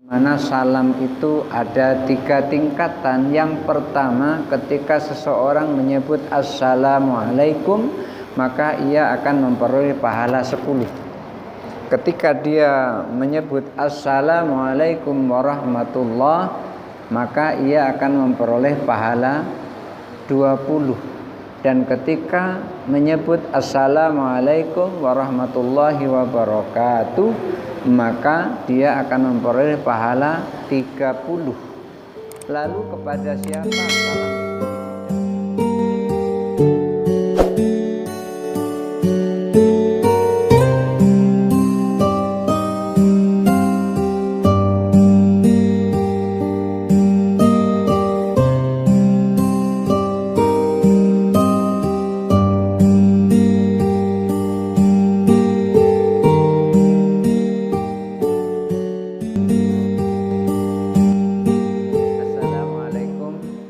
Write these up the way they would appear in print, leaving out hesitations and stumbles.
Mana salam itu ada 3 tingkatan. Yang pertama, ketika seseorang menyebut assalamualaikum, maka ia akan memperoleh pahala 10. Ketika dia menyebut assalamualaikum warahmatullah, maka ia akan memperoleh pahala 20. Dan ketika menyebut assalamualaikum warahmatullahi wabarakatuh, maka dia akan memperoleh pahala 30. Lalu kepada siapa salam itu?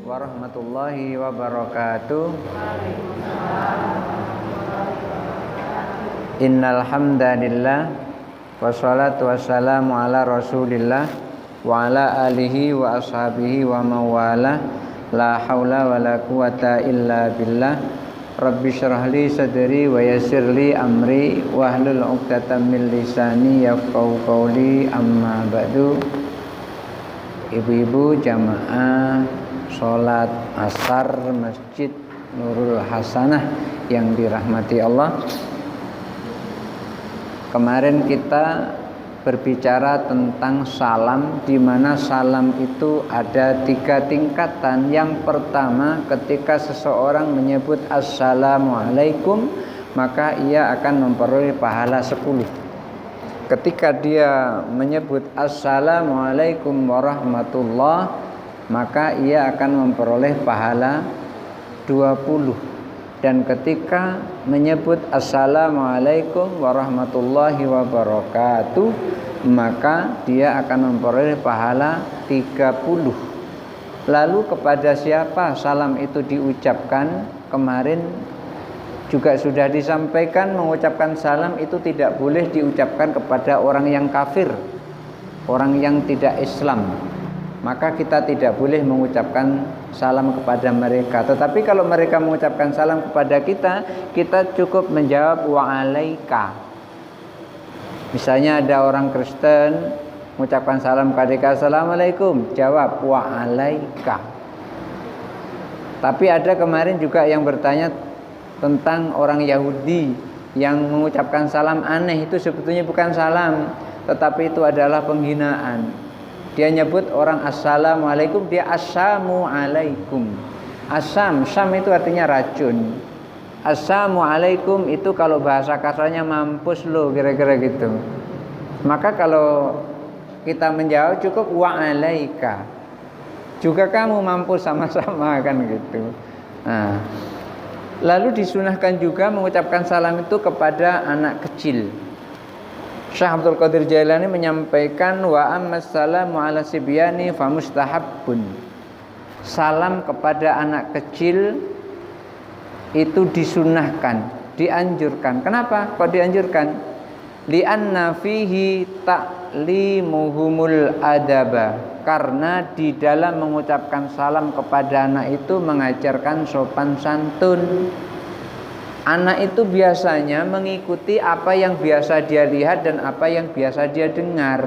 Warahmatullahi wabarakatuh. Innal hamdalillah wassalatu wassalamu ala Rasulillah wa ala alihi wa ashabihi wa mawala. La haula wala quwata illa billah. Rabbi syrah li sadri wa yassir li amri wahlul 'uqdatam min lisani yafqahu qawli. Amma ba'du. Ibu-ibu jamaah sholat asar Masjid Nurul Hasanah yang dirahmati Allah. Kemarin kita berbicara tentang salam, di mana salam itu ada 3 tingkatan. Yang pertama, ketika seseorang menyebut assalamualaikum, maka ia akan memperoleh pahala 10. Ketika dia menyebut assalamualaikum warahmatullah, maka ia akan memperoleh pahala 20. Dan ketika menyebut assalamualaikum warahmatullahi wabarakatuh, maka dia akan memperoleh pahala 30. Lalu kepada siapa salam itu diucapkan? Kemarin juga sudah disampaikan, mengucapkan salam itu tidak boleh diucapkan kepada orang yang kafir, orang yang tidak Islam. Maka kita tidak boleh mengucapkan salam kepada mereka. Tetapi kalau mereka mengucapkan salam kepada kita, kita cukup menjawab wa'alaika. Misalnya ada orang Kristen mengucapkan salam kepada kita, assalamualaikum, jawab wa'alaika. Tapi ada kemarin juga yang bertanya tentang orang Yahudi yang mengucapkan salam aneh. Itu sebetulnya bukan salam, tetapi itu adalah penghinaan. Dia nyebut orang assalamualaikum, dia assamualaikum. Assam, sam itu artinya racun. Assamualaikum itu kalau bahasa kasarnya mampus lo, kira-kira gitu. Maka kalau kita menjawab cukup wa'alaika, juga kamu mampus sama-sama, kan gitu. Nah, lalu disunahkan juga mengucapkan salam itu kepada anak kecil. Syekh Abdul Qadir Jailani menyampaikan wa ammassalamu ala sibyani famustahabbun. Salam kepada anak kecil itu disunahkan, dianjurkan. Kenapa? Kok dianjurkan? Li'anna fihi ta'limuhumul adaba. Karena di dalam mengucapkan salam kepada anak itu mengajarkan sopan santun. Anak itu biasanya mengikuti apa yang biasa dia lihat dan apa yang biasa dia dengar.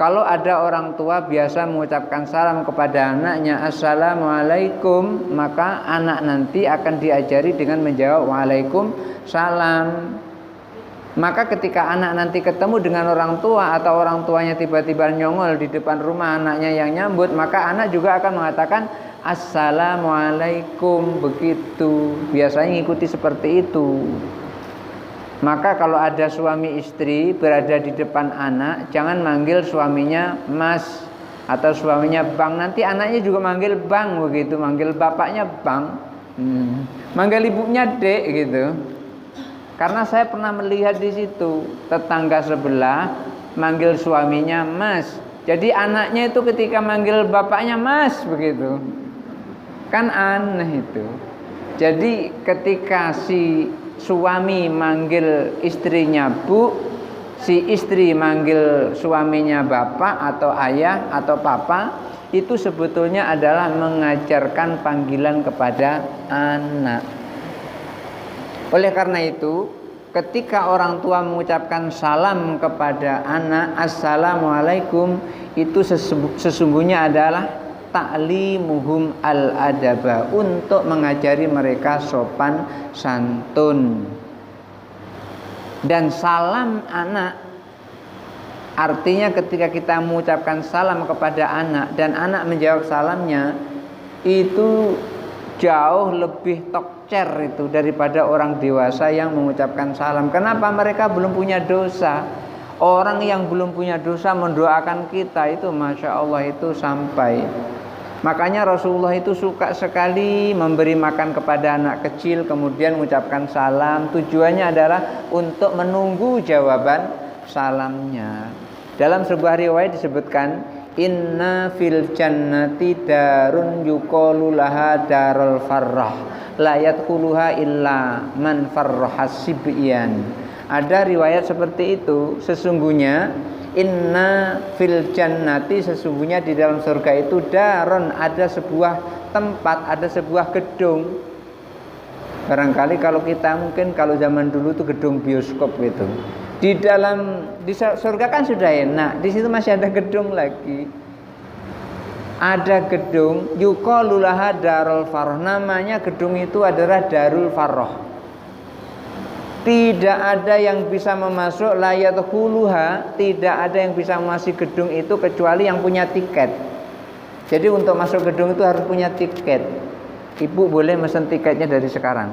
Kalau ada orang tua biasa mengucapkan salam kepada anaknya assalamualaikum, maka anak nanti akan diajari dengan menjawab waalaikumsalam. Maka ketika anak nanti ketemu dengan orang tua atau orang tuanya tiba-tiba nyongol di depan rumah anaknya yang nyambut, maka anak juga akan mengatakan assalamualaikum, begitu. Biasanya ngikuti seperti itu. Maka kalau ada suami istri berada di depan anak, jangan manggil suaminya mas atau suaminya bang. Nanti anaknya juga manggil bang, begitu. Manggil bapaknya bang, manggil ibunya dek, gitu. Karena saya pernah melihat di situ tetangga sebelah manggil suaminya mas. Jadi anaknya itu ketika manggil bapaknya mas, begitu. Kan aneh itu. Jadi ketika si suami manggil istrinya bu, si istri manggil suaminya bapak atau ayah atau papa, itu sebetulnya adalah mengajarkan panggilan kepada anak. Oleh karena itu, ketika orang tua mengucapkan salam kepada anak, assalamualaikum, itu sesungguhnya adalah ta'limuhum al-adaba, untuk mengajari mereka sopan santun. Dan salam anak, artinya ketika kita mengucapkan salam kepada anak dan anak menjawab salamnya, itu jauh lebih tokcer itu daripada orang dewasa yang mengucapkan salam. Kenapa? Mereka belum punya dosa. Orang yang belum punya dosa mendoakan kita itu Masya Allah itu sampai. Makanya Rasulullah itu suka sekali memberi makan kepada anak kecil, kemudian mengucapkan salam. Tujuannya adalah untuk menunggu jawaban salamnya. Dalam sebuah riwayat disebutkan, inna fil jannati darun yuqalu laha darul farrah la yadkhuluha illa man farrahas sibyan. Ada riwayat seperti itu. Sesungguhnya inna fil jannati, sesungguhnya di dalam surga itu daron, ada sebuah tempat, ada sebuah gedung. Barangkali kalau kita mungkin kalau zaman dulu tuh gedung bioskop gitu. Di surga kan sudah enak, di situ masih ada gedung lagi. Ada gedung yuqalu laha darul farrah, namanya gedung itu adalah Darul Farrah. Tidak ada yang bisa memasuk layat huluha, tidak ada yang bisa memasuki gedung itu kecuali yang punya tiket. Jadi untuk masuk gedung itu harus punya tiket. Ibu boleh mesen tiketnya dari sekarang.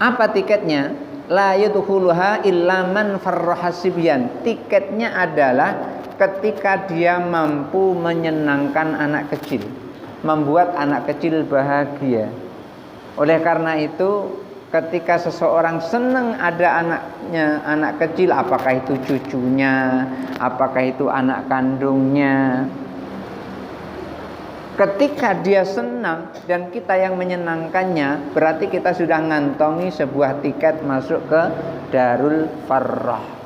Apa tiketnya? Layat huluha illa man farrohasibyan. Tiketnya adalah ketika dia mampu menyenangkan anak kecil, membuat anak kecil bahagia. Oleh karena itu, ketika seseorang senang ada anaknya, anak kecil, apakah itu cucunya, apakah itu anak kandungnya, ketika dia senang dan kita yang menyenangkannya, berarti kita sudah ngantongi sebuah tiket masuk ke Darul Farrah.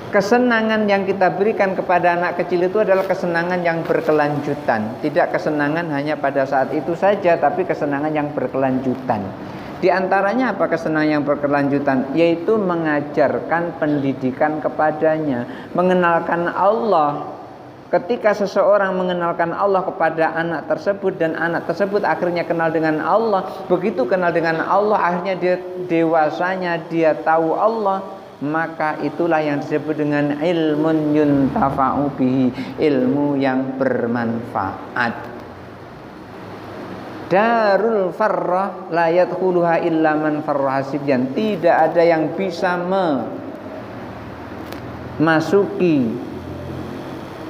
Kesenangan yang kita berikan kepada anak kecil itu adalah kesenangan yang berkelanjutan. Tidak kesenangan hanya pada saat itu saja, tapi kesenangan yang berkelanjutan. Di antaranya apa kesenangan yang berkelanjutan? Yaitu mengajarkan pendidikan kepadanya, mengenalkan Allah. Ketika seseorang mengenalkan Allah kepada anak tersebut dan anak tersebut akhirnya kenal dengan Allah, begitu kenal dengan Allah akhirnya dia dewasanya dia tahu Allah, maka itulah yang disebut dengan ilmun yuntafa'u bihi, ilmu yang bermanfaat. Darul Farrah la yadkhuluha illa man farrahasibyan. Tidak ada yang bisa memasuki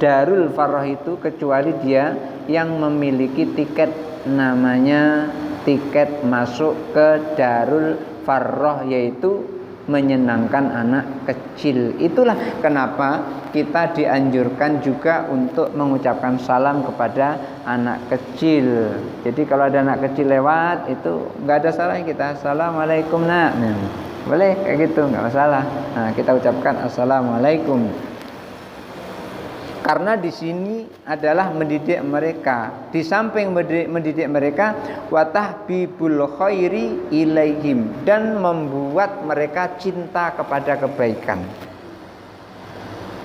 Darul Farrah itu kecuali dia yang memiliki tiket, namanya tiket masuk ke Darul Farrah, yaitu menyenangkan anak kecil. Itulah kenapa kita dianjurkan juga untuk mengucapkan salam kepada anak kecil. Jadi kalau ada anak kecil lewat itu nggak ada salahnya kita assalamualaikum nak, boleh kayak gitu, nggak masalah. Nah, kita ucapkan assalamualaikum. Karena di sini adalah mendidik mereka. Di samping mendidik mereka, watahbibul khairi ilaihim, dan membuat mereka cinta kepada kebaikan.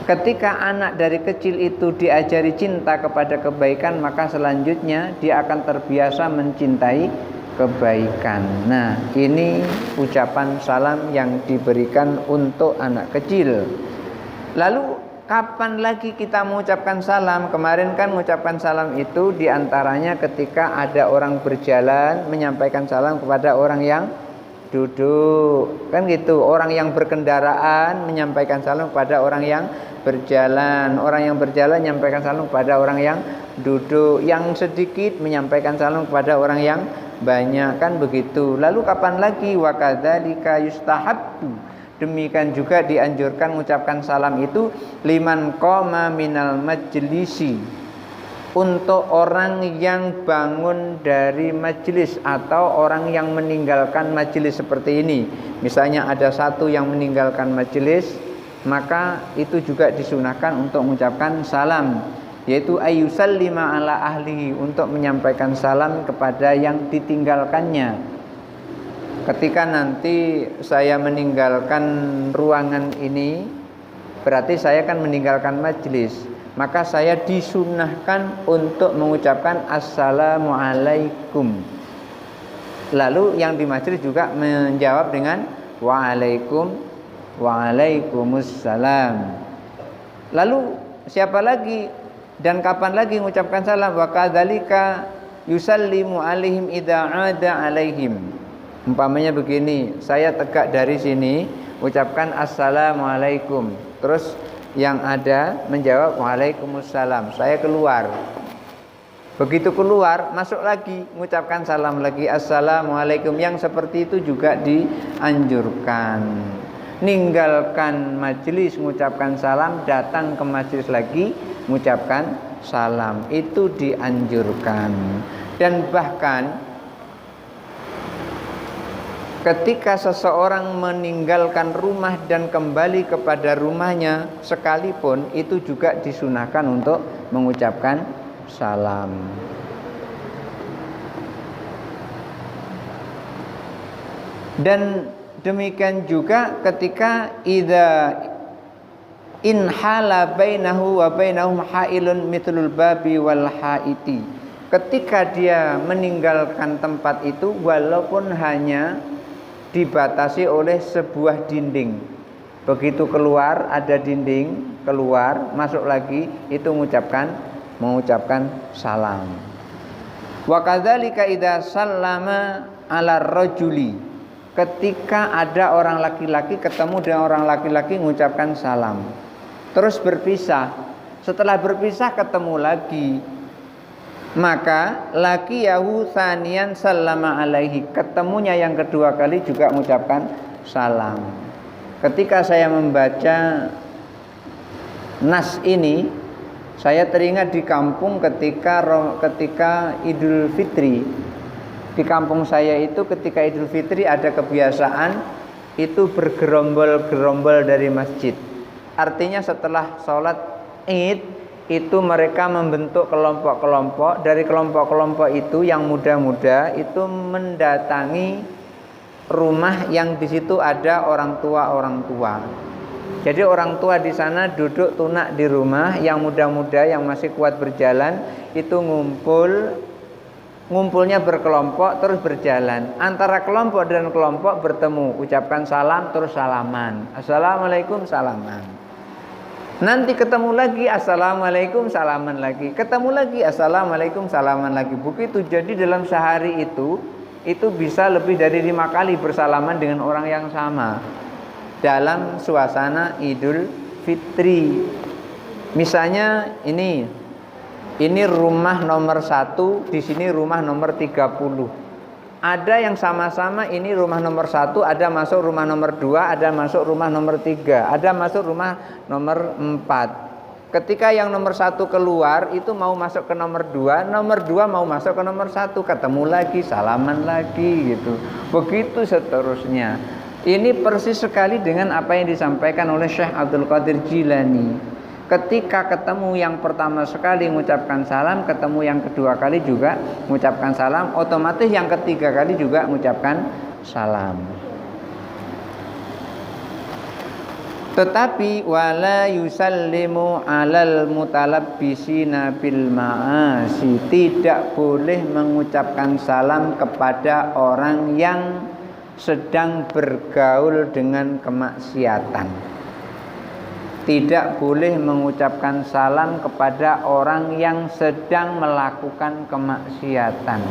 Ketika anak dari kecil itu diajari cinta kepada kebaikan, maka selanjutnya dia akan terbiasa mencintai kebaikan. Nah, ini ucapan salam yang diberikan untuk anak kecil. Lalu kapan lagi kita mengucapkan salam? Kemarin kan mengucapkan salam itu diantaranya ketika ada orang berjalan menyampaikan salam kepada orang yang duduk, kan gitu. Orang yang berkendaraan menyampaikan salam kepada orang yang berjalan. Orang yang berjalan menyampaikan salam kepada orang yang duduk. Yang sedikit menyampaikan salam kepada orang yang banyak, kan begitu. Lalu kapan lagi? Wa kadzalika yustahabbu. Demikian juga dianjurkan mengucapkan salam itu liman qama minal majlisi, untuk orang yang bangun dari majelis atau orang yang meninggalkan majelis seperti ini. Misalnya ada satu yang meninggalkan majelis, maka itu juga disunahkan untuk mengucapkan salam, yaitu ayyusallima ala ahlihi, untuk menyampaikan salam kepada yang ditinggalkannya. Ketika nanti saya meninggalkan ruangan ini, berarti saya kan meninggalkan majelis, maka saya disunahkan untuk mengucapkan assalamualaikum. Lalu yang di majelis juga menjawab dengan waalaikumsalam. Lalu siapa lagi dan kapan lagi mengucapkan salam? Wa kadzalika yusallimu alaihim idza ada alaihim. Umpamanya begini, saya tegak dari sini ucapkan assalamualaikum, terus yang ada menjawab waalaikumsalam, saya keluar. Begitu keluar, masuk lagi, mengucapkan salam lagi, assalamualaikum. Yang seperti itu juga dianjurkan. Ninggalkan majelis, mengucapkan salam, datang ke majelis lagi, mengucapkan salam. Itu dianjurkan. Dan bahkan ketika seseorang meninggalkan rumah dan kembali kepada rumahnya sekalipun, itu juga disunahkan untuk mengucapkan salam. Dan demikian juga ketika idza inhala bainahu wa bainahum hailun mithlul babi wal haiti. Ketika dia meninggalkan tempat itu walaupun hanya dibatasi oleh sebuah dinding. Begitu keluar ada dinding, keluar, masuk lagi, itu mengucapkan salam. Wa kadzalika idza sallama 'ala rajuli. Ketika ada orang laki-laki ketemu dengan orang laki-laki, mengucapkan salam. Terus berpisah. Setelah berpisah ketemu lagi, maka laqiyahu tsaniyan sallama alaihi. Ketemunya yang kedua kali juga mengucapkan salam. Ketika saya membaca nas ini, saya teringat di kampung ketika Idul Fitri. Di kampung saya itu ketika Idul Fitri ada kebiasaan itu bergerombol-gerombol dari masjid. Artinya setelah sholat Id itu mereka membentuk kelompok-kelompok. Dari kelompok-kelompok itu yang muda-muda itu mendatangi rumah yang di situ ada orang tua. Jadi orang tua di sana duduk tunak di rumah, yang muda-muda yang masih kuat berjalan itu ngumpulnya berkelompok terus berjalan. Antara kelompok dan kelompok bertemu, ucapkan salam terus salaman. Assalamualaikum, salaman. Nanti ketemu lagi, assalamualaikum, salaman lagi. Ketemu lagi, assalamualaikum, salaman lagi. Begitu. Jadi dalam sehari itu bisa lebih dari 5 kali bersalaman dengan orang yang sama dalam suasana Idul Fitri. Misalnya ini rumah nomor 1, di sini rumah nomor 30. Ada yang sama-sama ini rumah nomor 1, ada masuk rumah nomor 2, ada masuk rumah nomor 3, ada masuk rumah nomor 4. Ketika yang nomor 1 keluar itu mau masuk ke nomor 2, nomor 2 mau masuk ke nomor 1, ketemu lagi, salaman lagi gitu. Begitu seterusnya. Ini persis sekali dengan apa yang disampaikan oleh Syekh Abdul Qadir Jilani. Ketika ketemu yang pertama sekali mengucapkan salam, ketemu yang kedua kali juga mengucapkan salam, otomatis yang ketiga kali juga mengucapkan salam. Tetapi wala yusallimu 'alal mutalabbisina bil ma'asi. Tidak boleh mengucapkan salam kepada orang yang sedang bergaul dengan kemaksiatan. Tidak boleh mengucapkan salam kepada orang yang sedang melakukan kemaksiatan.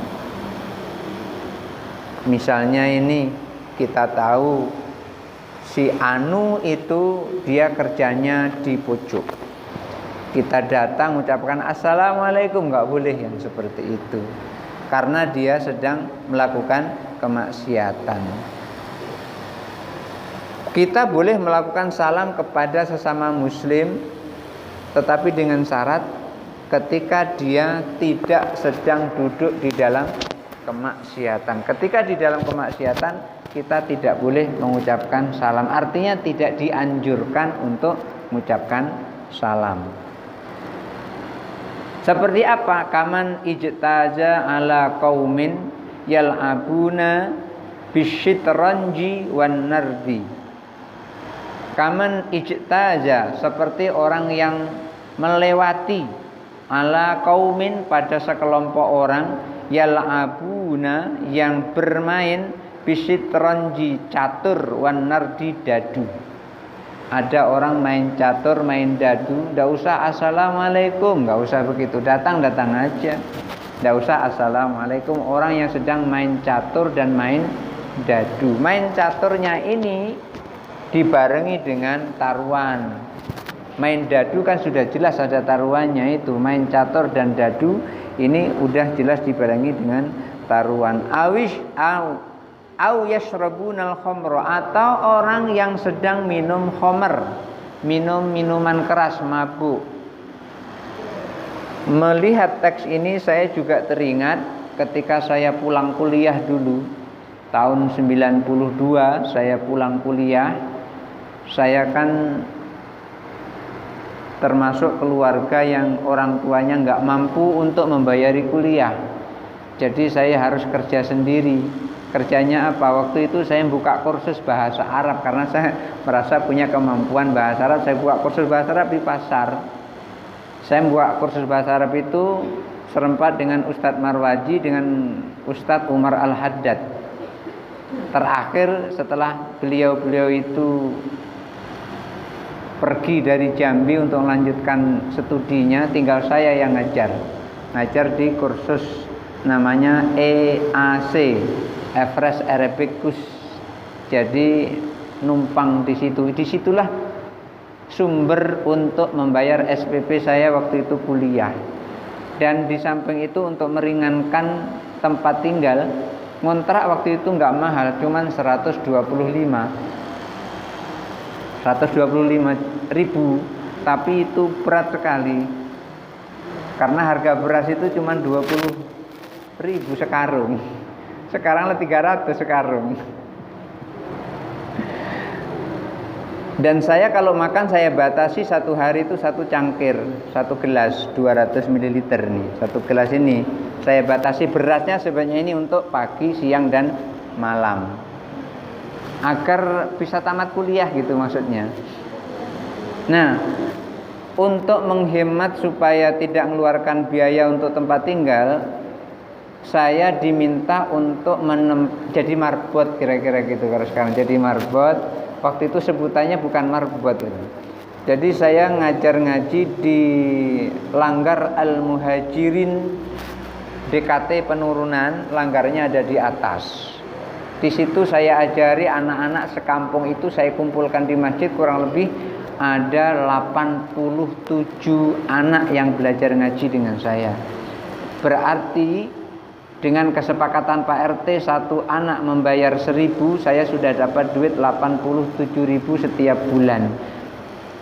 Misalnya ini kita tahu si Anu itu dia kerjanya di pojok. Kita datang mengucapkan assalamualaikum, nggak boleh yang seperti itu. Karena dia sedang melakukan kemaksiatan. Kita boleh melakukan salam kepada sesama muslim, tetapi dengan syarat ketika dia tidak sedang duduk di dalam kemaksiatan. Ketika di dalam kemaksiatan kita tidak boleh mengucapkan salam. Artinya tidak dianjurkan untuk mengucapkan salam. Seperti apa? Kaman ijtaza ala qaumin yal'abuna bisyitranji wan nardi. Kaman ijtaza, seperti orang yang melewati ala qaumin, pada sekelompok orang, yal'abuna, yang bermain, bisyitranji, catur, wan nardi, dadu. Ada orang main catur, main dadu, tidak usah assalamualaikum, nggak usah begitu, datang aja, tidak usah assalamualaikum. Orang yang sedang main catur dan main dadu, main caturnya ini dibarengi dengan taruhan. Main dadu kan sudah jelas ada taruhannya itu. Main catur dan dadu ini udah jelas dibarengi dengan taruhan. Au yashrabunal khamra, atau orang yang sedang minum khamr, minum minuman keras, mabuk. Melihat teks ini saya juga teringat ketika saya pulang kuliah dulu tahun 92. Saya pulang kuliah, saya kan termasuk keluarga yang orang tuanya nggak mampu untuk membayari kuliah. Jadi saya harus kerja sendiri. Kerjanya apa? Waktu itu saya buka kursus bahasa Arab karena saya merasa punya kemampuan bahasa Arab. Saya buka kursus bahasa Arab di pasar. Saya buka kursus bahasa Arab itu serempat dengan Ustadz Marwaji, dengan Ustadz Umar Al-Haddad. Terakhir setelah beliau itu pergi dari Jambi untuk melanjutkan studinya, tinggal saya yang ngajar di kursus namanya EAC, Everest Arabic Course. Jadi numpang di situ. Disitulah sumber untuk membayar SPP saya waktu itu kuliah. Dan di samping itu untuk meringankan tempat tinggal, ngontrak waktu itu nggak mahal, cuman 125.000, tapi itu berat sekali karena harga beras itu cuma 20.000 sekarung. Sekarang 300 sekarung. Dan saya kalau makan saya batasi satu hari itu satu cangkir, satu gelas 200 ml nih. Satu gelas ini saya batasi berasnya sebanyak ini untuk pagi, siang dan malam. Agar bisa tamat kuliah gitu maksudnya. Nah, untuk menghemat supaya tidak mengeluarkan biaya untuk tempat tinggal, saya diminta untuk jadi marbot, kira-kira gitu kalau sekarang jadi marbot. Waktu itu sebutannya bukan marbot itu. Jadi saya ngajar ngaji di Langgar Al-Muhajirin, DKT Penurunan, langgarnya ada di atas. Di situ saya ajari anak-anak sekampung itu, saya kumpulkan di masjid, kurang lebih ada 87 anak yang belajar ngaji dengan saya. Berarti dengan kesepakatan Pak RT, satu anak membayar 1.000, saya sudah dapat duit 87.000 setiap bulan.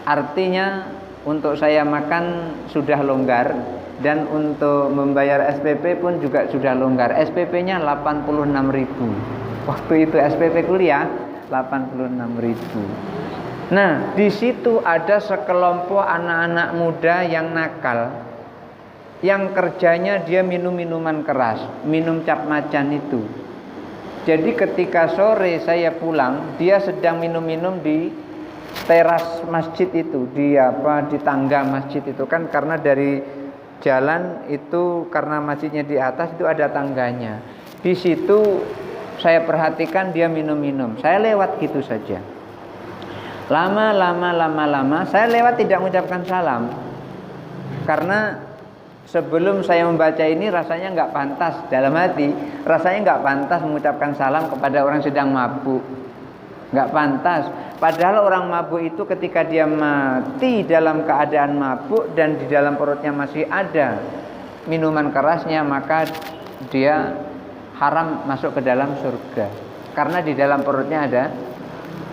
Artinya untuk saya makan sudah longgar, dan untuk membayar SPP pun juga sudah longgar. SPP-nya 86.000. Waktu itu SPP kuliah 86.000. Nah, di situ ada sekelompok anak-anak muda yang nakal, yang kerjanya dia minum minuman keras, minum cap macan itu. Jadi ketika sore saya pulang, dia sedang minum-minum di teras masjid itu, di tangga masjid itu kan, karena dari jalan itu karena masjidnya di atas itu ada tangganya. Di situ saya perhatikan dia minum-minum. Saya lewat gitu saja. Lama saya lewat tidak mengucapkan salam. Karena sebelum saya membaca ini rasanya nggak pantas, dalam hati rasanya nggak pantas mengucapkan salam kepada orang sedang mabuk, nggak pantas. Padahal orang mabuk itu ketika dia mati dalam keadaan mabuk dan di dalam perutnya masih ada minuman kerasnya, maka dia haram masuk ke dalam surga. Karena di dalam perutnya ada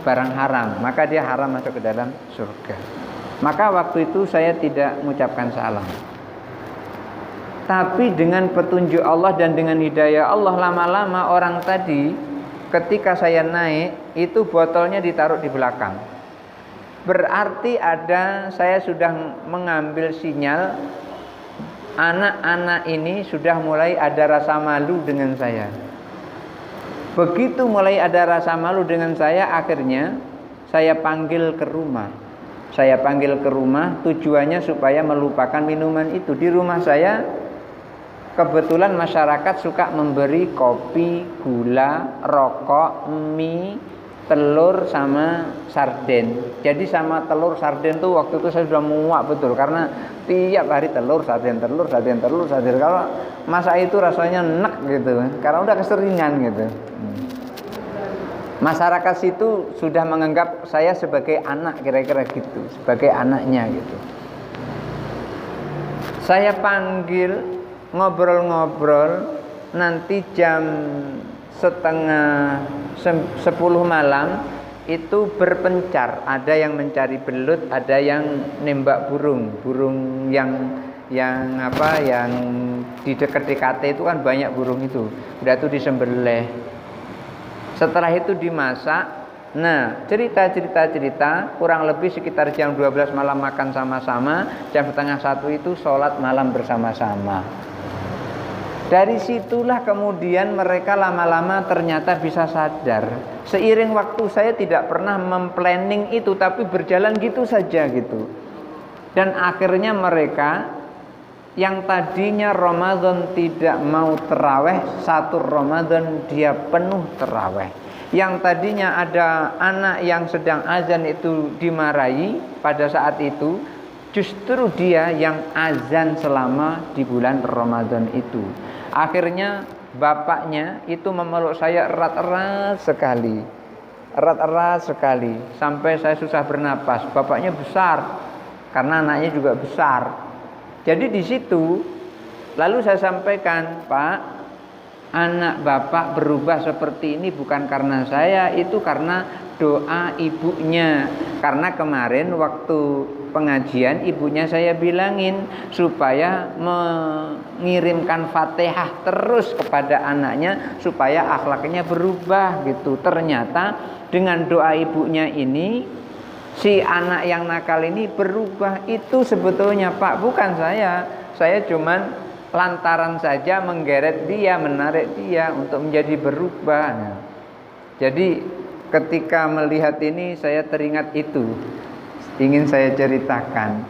barang haram, maka dia haram masuk ke dalam surga. Maka waktu itu saya tidak mengucapkan salam. Tapi dengan petunjuk Allah dan dengan hidayah Allah, lama-lama orang tadi ketika saya naik itu botolnya ditaruh di belakang. Berarti saya sudah mengambil sinyal anak-anak ini sudah mulai ada rasa malu dengan saya. Begitu mulai ada rasa malu dengan saya, akhirnya saya panggil ke rumah. Tujuannya supaya melupakan minuman itu. Di rumah saya kebetulan masyarakat suka memberi kopi, gula, rokok, mie, telur sama sarden. Jadi sama telur sarden tuh waktu itu saya sudah muak betul, karena tiap hari telur sarden. Kalau masak itu rasanya enak gitu, karena udah keseringan gitu. Masyarakat situ sudah menganggap saya sebagai anak, kira-kira gitu, sebagai anaknya gitu. Saya panggil, ngobrol-ngobrol, nanti jam setengah 10 malam itu berpencar. Ada yang mencari belut, ada yang nembak burung yang di dekat-dekat itu kan banyak burung itu. Udah itu disembelih. Setelah itu dimasak. Nah, cerita kurang lebih sekitar jam 12 malam makan sama-sama, jam setengah 1 itu sholat malam bersama-sama. Dari situlah kemudian mereka lama-lama ternyata bisa sadar. Seiring waktu saya tidak pernah memplanning itu, tapi berjalan gitu saja gitu. Dan akhirnya mereka yang tadinya Ramadan tidak mau terawih, satu Ramadan dia penuh terawih. Yang tadinya ada anak yang sedang azan itu dimarahi pada saat itu, justru dia yang azan selama di bulan Ramadan itu. Akhirnya bapaknya itu memeluk saya erat-erat sekali, sampai saya susah bernapas. Bapaknya besar, karena anaknya juga besar. Jadi di situ lalu saya sampaikan, Pak, anak bapak berubah seperti ini bukan karena saya, itu karena doa ibunya. Karena kemarin waktu pengajian ibunya saya bilangin supaya mengirimkan Fatihah terus kepada anaknya supaya akhlaknya berubah gitu. Ternyata dengan doa ibunya ini si anak yang nakal ini berubah. Itu sebetulnya, Pak, bukan saya. Saya cuman lantaran saja menggeret dia, menarik dia untuk menjadi berubah. Nah, jadi ketika melihat ini saya teringat itu, ingin saya ceritakan.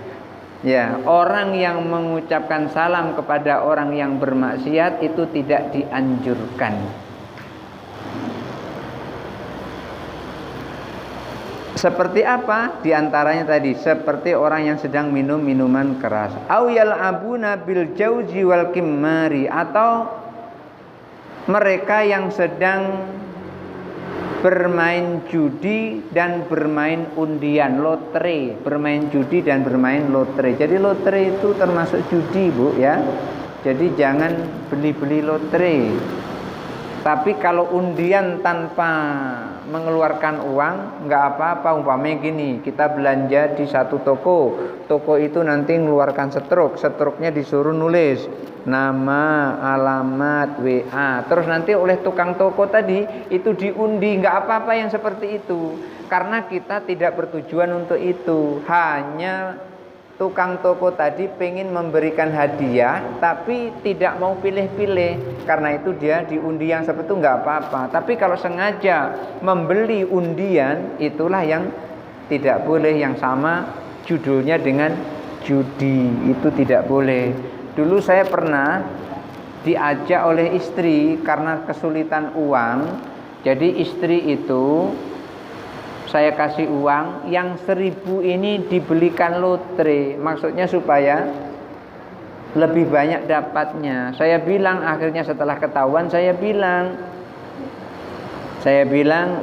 Ya, orang yang mengucapkan salam kepada orang yang bermaksiat itu tidak dianjurkan. Seperti apa? Di antaranya tadi, seperti orang yang sedang minum minuman keras. Au yal'abuna bil jauzi wal kimmari, atau mereka yang sedang bermain judi dan bermain undian, lotre, bermain judi dan bermain lotre. Jadi lotre itu termasuk judi, Bu, ya. Jadi jangan beli-beli lotre. Tapi kalau undian tanpa mengeluarkan uang nggak apa-apa. Umpamanya gini, kita belanja di satu toko itu nanti mengeluarkan struknya disuruh nulis nama, alamat, WA, terus nanti oleh tukang toko tadi itu diundi. Nggak apa-apa yang seperti itu, karena kita tidak bertujuan untuk itu. Hanya tukang toko tadi pengen memberikan hadiah tapi tidak mau pilih-pilih, karena itu dia diundi yang seperti itu nggak apa-apa. Tapi kalau sengaja membeli undian, itulah yang tidak boleh, yang sama judulnya dengan judi, itu tidak boleh. Dulu saya pernah diajak oleh istri karena kesulitan uang. Jadi istri itu saya kasih uang, yang 1.000 ini dibelikan lotre, maksudnya supaya lebih banyak dapatnya. Saya bilang, akhirnya setelah ketahuan saya bilang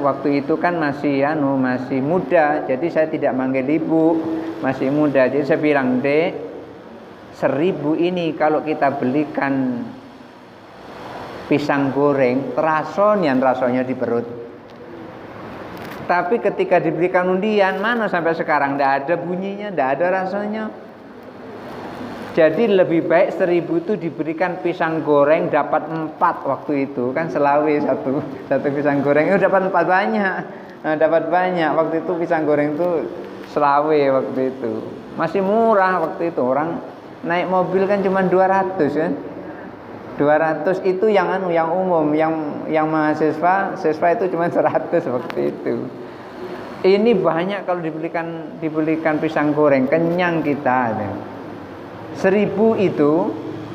waktu itu kan masih muda, jadi saya tidak manggil ibu, masih muda. Jadi saya bilang, Dek, 1.000 ini kalau kita belikan pisang goreng, rasanya di perut. Tapi ketika diberikan undian, mana sampai sekarang tidak ada bunyinya, tidak ada rasanya. Jadi lebih baik 1000 itu diberikan pisang goreng dapat 4 waktu itu kan selawe satu pisang goreng itu dapat 4 banyak. Nah, dapat banyak waktu itu pisang goreng itu selawe waktu itu. Masih murah waktu itu, orang naik mobil kan cuma 200 kan. 200 itu yang umum, yang mahasiswa itu cuma 100 waktu itu. Ini banyak kalau dibelikan pisang goreng, kenyang kita. 1000 itu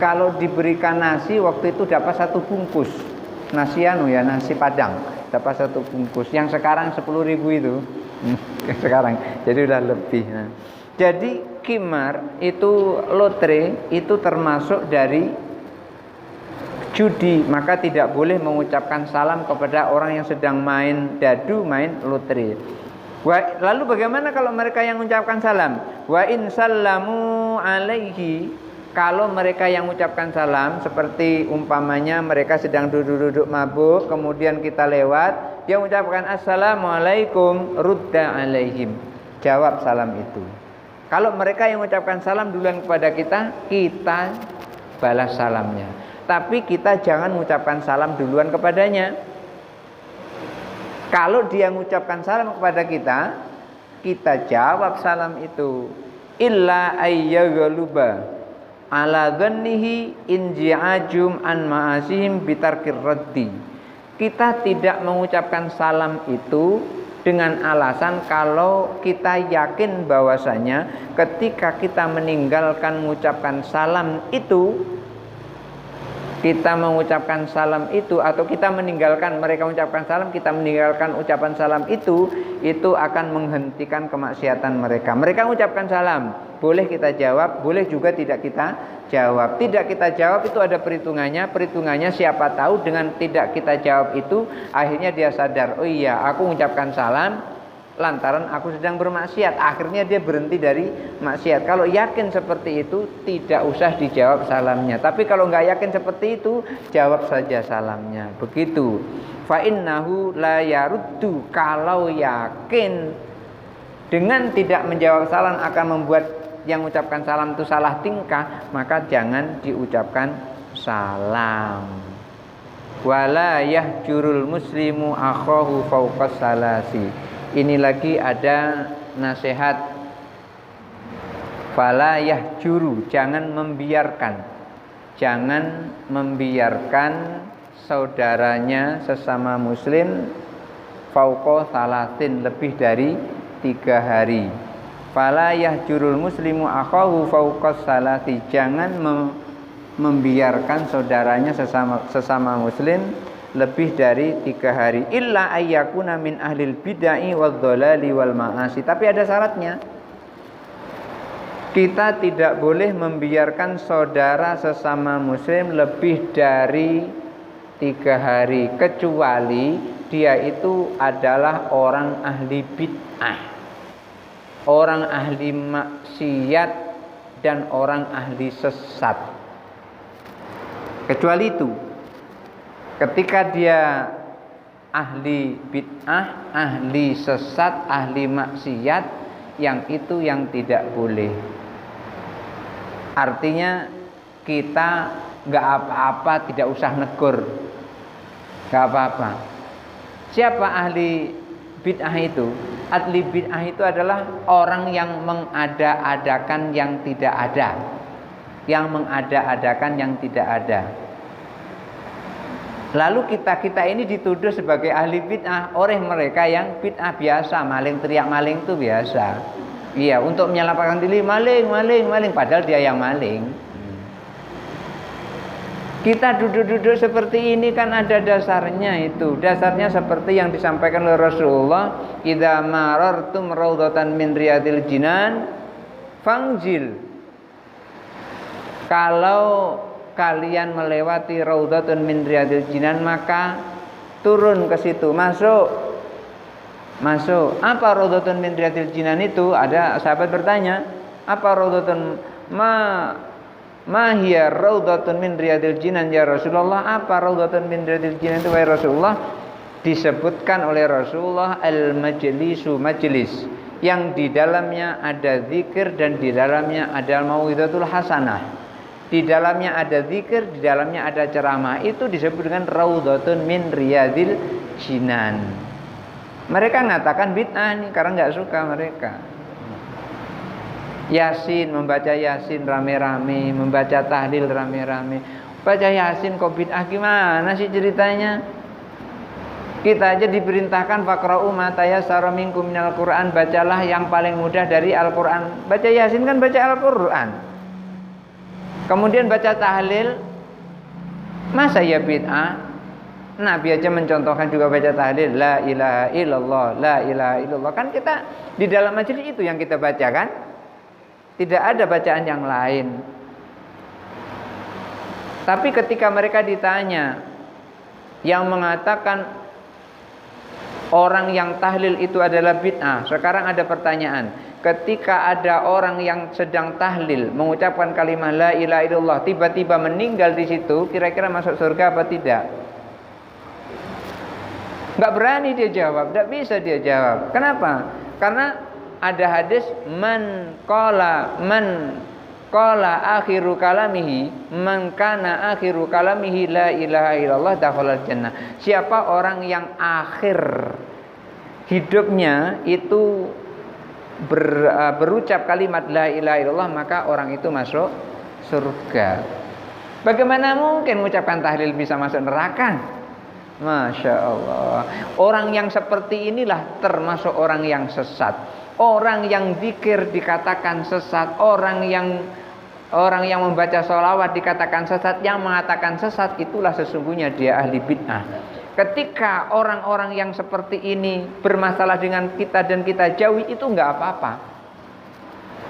kalau diberikan nasi waktu itu dapat 1 bungkus. Nasi nasi Padang dapat 1 bungkus. Yang sekarang 10.000 itu. Sekarang jadi udah lebih. Nah. Jadi qimar itu lotre itu termasuk dari judi, maka tidak boleh mengucapkan salam kepada orang yang sedang main dadu, main lotre. Lalu bagaimana kalau mereka yang mengucapkan salam? Wa in sallamu alaihi, kalau mereka yang mengucapkan salam seperti umpamanya mereka sedang duduk-duduk mabuk, kemudian kita lewat, dia mengucapkan assalamualaikum, rudda alaihim, jawab salam itu. Kalau mereka yang mengucapkan salam duluan kepada kita balas salamnya. Tapi kita jangan mengucapkan salam duluan kepadanya. Kalau dia mengucapkan salam kepada kita jawab salam itu. Illa ayyaghaluba ala dhannihi in ji'ajum an ma'asihim bitarkir raddi. Kita tidak mengucapkan salam itu dengan alasan kalau kita yakin bahwasanya ketika kita meninggalkan mengucapkan salam itu, kita mengucapkan salam itu atau kita meninggalkan mereka mengucapkan salam, kita meninggalkan ucapan salam itu akan menghentikan kemaksiatan mereka. Mereka mengucapkan salam, boleh kita jawab, boleh juga tidak kita jawab. Tidak kita jawab itu ada perhitungannya siapa tahu dengan tidak kita jawab itu akhirnya dia sadar, oh iya aku mengucapkan salam lantaran aku sedang bermaksiat, akhirnya dia berhenti dari maksiat. Kalau yakin seperti itu tidak usah dijawab salamnya. Tapi kalau nggak yakin seperti itu, jawab saja salamnya. Begitu. Fa innahu la yaruddu, kalau yakin dengan tidak menjawab salam akan membuat yang mengucapkan salam itu salah tingkah, maka jangan diucapkan salam. Wala yahjurul muslimu akhahu fawqa salasi. Ini lagi ada nasihat. Fala yahjuru, jangan membiarkan saudaranya sesama muslim fauqa salasin, lebih dari 3 hari. Fala yahjurul muslimu akhahu fauqa salasi, jangan membiarkan saudaranya sesama muslim lebih dari 3 hari. Illa ayyakuna min ahlil bid'ah wadh-dhalali wal ma'asi. Tapi ada syaratnya. Kita tidak boleh membiarkan saudara sesama muslim lebih dari 3 hari, kecuali dia itu adalah orang ahli bid'ah, orang ahli maksiat, dan orang ahli sesat. Kecuali itu. Ketika dia ahli bid'ah, ahli sesat, ahli maksiat, yang itu yang tidak boleh. Artinya kita nggak apa-apa, tidak usah negur, nggak apa-apa. Siapa ahli bid'ah itu? Ahli bid'ah itu adalah orang yang mengada-adakan yang tidak ada, yang mengada-adakan yang tidak ada. Lalu kita ini dituduh sebagai ahli bid'ah oleh mereka yang bid'ah biasa, maling, teriak maling itu biasa. Iya, untuk menyelamatkan diri, maling, padahal dia yang maling. Kita duduk-duduk seperti ini kan ada dasarnya itu. Dasarnya seperti yang disampaikan oleh Rasulullah, idza marartum raudhatan min riyadil jinan fangzil. Kalau kalian melewati raudhatun min riyadil jinan, maka turun ke situ, masuk. Apa raudhatun min riyadil jinan itu? Ada sahabat bertanya, apa raudhatun ma hiya raudhatun min riyadil jinan ya Rasulullah? Apa raudhatun min riyadil jinan itu wahai Rasulullah? Disebutkan oleh Rasulullah al-majlisu majlis. yang di dalamnya ada zikir dan di dalamnya ada mau'izatul hasanah. Di dalamnya ada zikir, di dalamnya ada ceramah. Itu disebut dengan raudhatun min riyadil jinan. Mereka mengatakan bid'ah nih karena nggak suka mereka. Yasin, membaca Yasin rame-rame, membaca tahlil rame-rame. Baca Yasin kok bid'ah, gimana sih ceritanya? Kita aja diperintahkan faqra'u ma tayassara minkum minal Qur'an, bacalah yang paling mudah dari Al-Qur'an. Baca Yasin kan baca Al-Qur'an. Kemudian baca tahlil, masa ya bid'ah? Nabi aja mencontohkan juga baca tahlil, la ilaha illallah, la ilaha illallah. Kan kita di dalam majelis itu yang kita baca kan? Tidak ada bacaan yang lain. Tapi ketika mereka ditanya, yang mengatakan orang yang tahlil itu adalah bid'ah. Sekarang ada pertanyaan. Ketika ada orang yang sedang tahlil mengucapkan kalimat la ilaha illallah, tiba-tiba meninggal di situ, kira-kira masuk surga apa tidak? Enggak berani dia jawab, enggak bisa dia jawab. Kenapa? Karena ada hadis man qala akhiru kalamihi man kana akhiru kalamihi la ilaha illallah dakhalal jannah. Siapa orang yang akhir hidupnya itu berucap kalimat la ilaha illallah, maka orang itu masuk surga. Bagaimana mungkin mengucapkan tahlil bisa masuk neraka? Masya Allah. Orang yang seperti inilah termasuk orang yang sesat. Orang yang zikir dikatakan sesat, orang yang membaca sholawat dikatakan sesat, yang mengatakan sesat itulah sesungguhnya dia ahli bid'ah. Ketika orang-orang yang seperti ini bermasalah dengan kita dan kita jauhi, itu enggak apa-apa.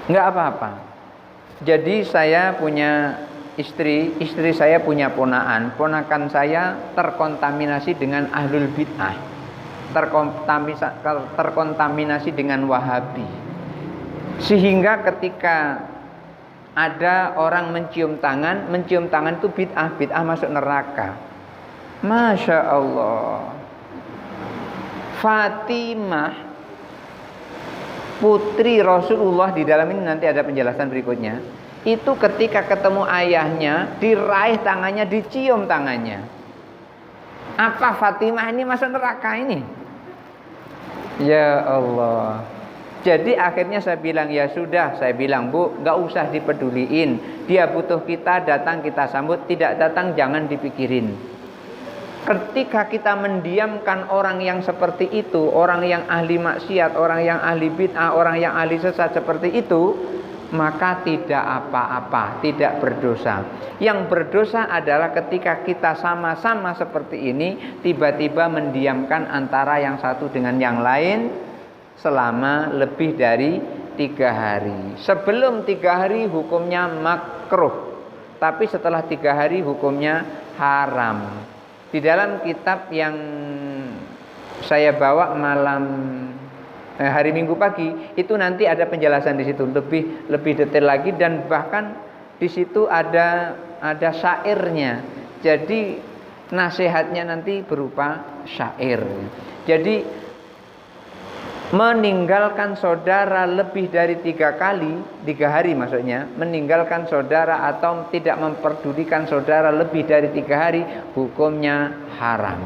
Enggak apa-apa. Jadi saya punya istri saya punya ponakan saya terkontaminasi dengan ahlul bid'ah. Terkontaminasi dengan Wahabi, sehingga ketika ada orang mencium tangan itu bid'ah masuk neraka. Masya Allah. Fatimah putri Rasulullah, di dalam ini nanti ada penjelasan berikutnya, itu ketika ketemu ayahnya diraih tangannya, dicium tangannya. Apa Fatimah ini masuk neraka ini? Ya Allah. Jadi akhirnya saya bilang, ya sudah, saya bilang, Bu, gak usah dipeduliin. Dia butuh kita, datang kita sambut, tidak datang jangan dipikirin. Ketika kita mendiamkan orang yang seperti itu, orang yang ahli maksiat, orang yang ahli bid'ah, orang yang ahli sesat seperti itu, maka tidak apa-apa, tidak berdosa. Yang berdosa adalah ketika kita sama-sama seperti ini, tiba-tiba mendiamkan antara yang satu dengan yang lain selama lebih dari 3 hari. Sebelum 3 hari hukumnya makruh, tapi setelah 3 hari hukumnya haram. Di dalam kitab yang saya bawa malam hari Minggu pagi itu nanti ada penjelasan di situ lebih detail lagi, dan bahkan di situ ada syairnya. Jadi nasihatnya nanti berupa syair. Jadi meninggalkan saudara lebih dari 3 hari maksudnya, meninggalkan saudara atau tidak memperdulikan saudara lebih dari 3 hari hukumnya haram.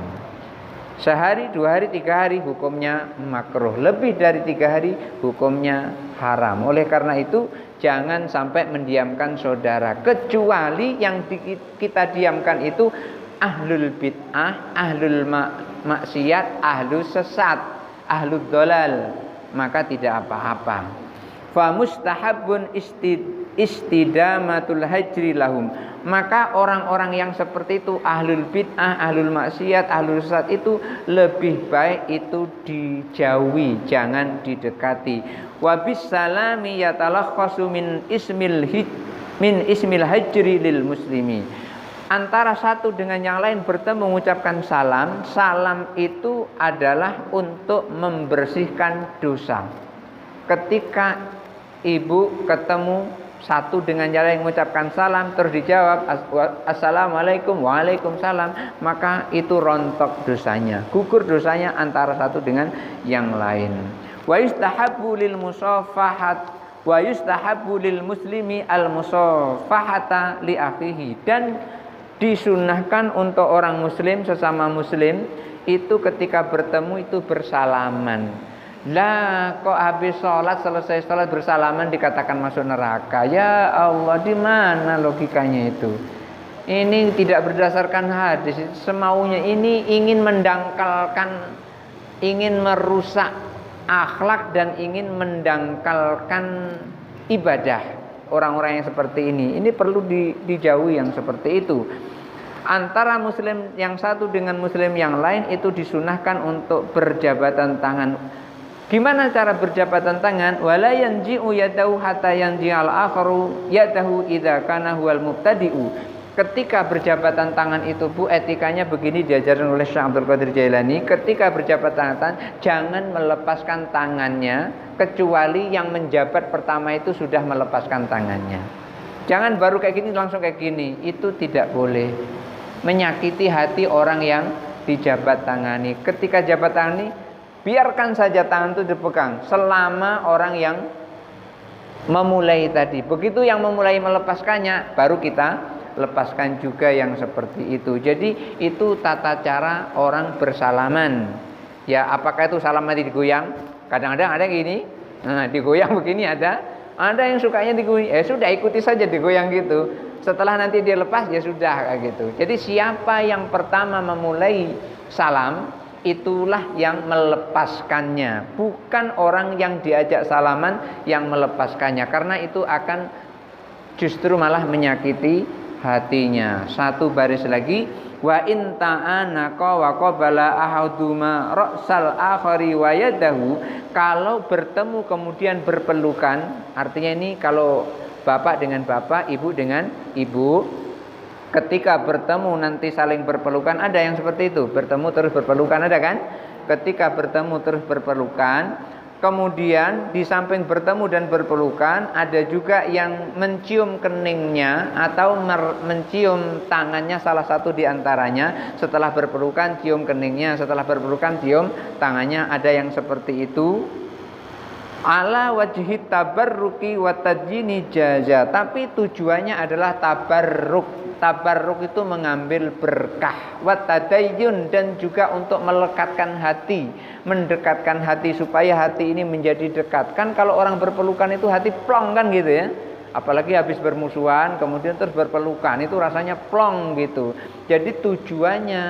Sehari, 2 hari, 3 hari hukumnya makruh. Lebih dari 3 hari hukumnya haram. Oleh karena itu jangan sampai mendiamkan saudara, kecuali yang kita diamkan itu ahlul bid'ah, ahlul maksiat, ahlul sesat, ahlul dolal, maka tidak apa-apa. Fa mustahabbun istidamatul hajri lahum. Maka orang-orang yang seperti itu, ahlul bid'ah, ahlul maksiat, ahlul sesat itu lebih baik itu dijauhi, jangan didekati. Wa bisalami yatalakhasu min ismil hajri lil muslimi. Antara satu dengan yang lain bertemu mengucapkan salam. Salam itu adalah untuk membersihkan dosa. Ketika ibu ketemu satu dengan yang lain mengucapkan salam, terus dijawab assalamualaikum, waalaikumsalam, maka itu rontok dosanya, gugur dosanya antara satu dengan yang lain. Wa yustahabbu lil musafahat wa yustahabbu lil muslimi al musafahata li akhihi, dan disunahkan untuk orang muslim sesama muslim itu ketika bertemu itu bersalaman. Lah kok habis sholat, selesai sholat bersalaman dikatakan masuk neraka? Ya Allah, di mana logikanya itu? Ini tidak berdasarkan hadis, semaunya. Ini ingin mendangkalkan, ingin merusak akhlak dan ingin mendangkalkan ibadah orang-orang yang seperti ini. Ini perlu dijauhi yang seperti itu. Antara muslim yang satu dengan muslim yang lain itu disunahkan untuk berjabatan tangan. Gimana cara berjabatan tangan? Wala yanji'u yadahu hatta yanji'al akharu yadahu idza kana huwal mubtadi'u. Ketika berjabatan tangan itu, Bu, etikanya begini diajarkan oleh Syekh Abdul Qadir Jailani. Ketika berjabatan tangan, jangan melepaskan tangannya kecuali yang menjabat pertama itu sudah melepaskan tangannya. Jangan baru kayak gini langsung kayak gini. Itu tidak boleh. Menyakiti hati orang yang dijabat tangani. Ketika jabat tangani, biarkan saja tangan itu dipegang selama orang yang memulai tadi. Begitu yang memulai melepaskannya, baru kita lepaskan juga yang seperti itu. Jadi itu tata cara orang bersalaman. Ya, apakah itu salam nanti digoyang? Kadang-kadang ada gini, nah digoyang begini ada yang sukanya digoyang. Sudah ikuti saja digoyang gitu. Setelah nanti dia lepas ya sudah kayak gitu. Jadi siapa yang pertama memulai salam, itulah yang melepaskannya, bukan orang yang diajak salaman yang melepaskannya, karena itu akan justru malah menyakiti hatinya. Satu baris lagi, wa in ta'anaqa wa qabala ahaduma ra'sal akhari wa yadahu. Kalau bertemu kemudian berpelukan, artinya ini kalau bapak dengan bapak, ibu dengan ibu, ketika bertemu nanti saling berpelukan, ada yang seperti itu, bertemu terus berpelukan, ada kan? Ketika bertemu terus berpelukan, kemudian di samping bertemu dan berpelukan, ada juga yang mencium keningnya atau mencium tangannya salah satu di antaranya. Setelah berpelukan cium keningnya, setelah berpelukan cium tangannya, ada yang seperti itu. Ala wajhi tabarruki wa tajini jaza, tapi tujuannya adalah tabarruk. Tabarruk itu mengambil berkah, wa tadayyun, dan juga untuk melekatkan hati, mendekatkan hati supaya hati ini menjadi dekat. Kan kalau orang berpelukan itu hati plong kan gitu ya. Apalagi habis bermusuhan kemudian terus berpelukan, itu rasanya plong gitu. Jadi tujuannya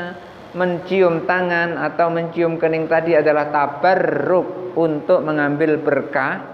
mencium tangan atau mencium kening tadi adalah tabarruk, untuk mengambil berkah.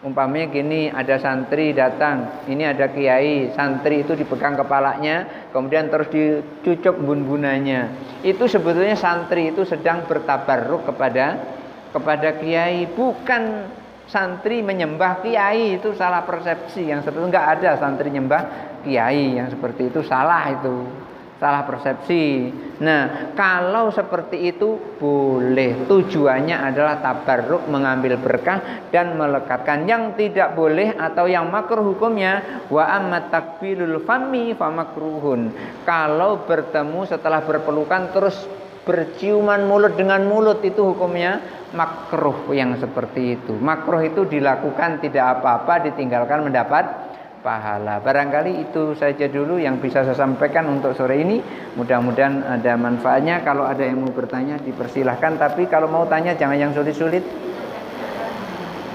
Umpamanya gini, ada santri datang, ini ada kiai, santri itu dipegang kepalanya, kemudian terus dicucuk bun-bunanya. Itu sebetulnya santri itu sedang bertabarruk kepada kiai, bukan santri menyembah kiai. Itu salah persepsi, yang seperti itu enggak ada santri nyembah kiai, yang seperti itu salah, itu salah persepsi. Nah, kalau seperti itu boleh, tujuannya adalah tabarruk, mengambil berkah dan melekatkan. Yang tidak boleh atau yang makruh hukumnya, wa amma takbilul fami fa makruhun. Kalau bertemu setelah berpelukan terus berciuman mulut dengan mulut, itu hukumnya makruh. Yang seperti itu makruh, itu dilakukan tidak apa-apa, ditinggalkan mendapat pahala. Barangkali itu saja dulu yang bisa saya sampaikan untuk sore ini. Mudah-mudahan ada manfaatnya. Kalau ada yang mau bertanya dipersilahkan, tapi kalau mau tanya jangan yang sulit-sulit,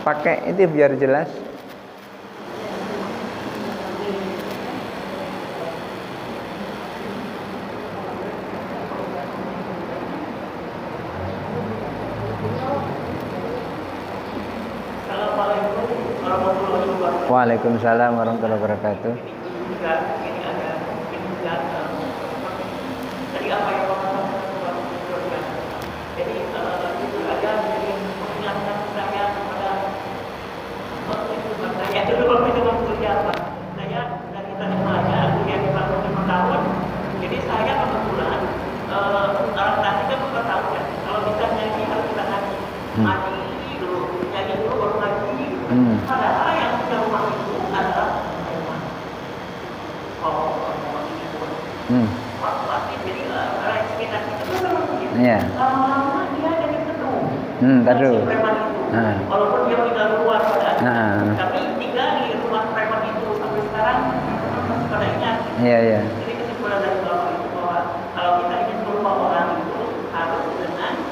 pakai itu biar jelas. Waalaikumsalam warahmatullahi wabarakatuh. Iya. Lama-lama dia jadi penuh. Tadu. Walaupun dia tinggal luar padahal, tapi tinggal di rumah preman itu sampai sekarang masih pada ingat. Iya. Jadi kesimpulan dari Bapak itu bahwa kalau kita ingin berubah orang itu harus dengan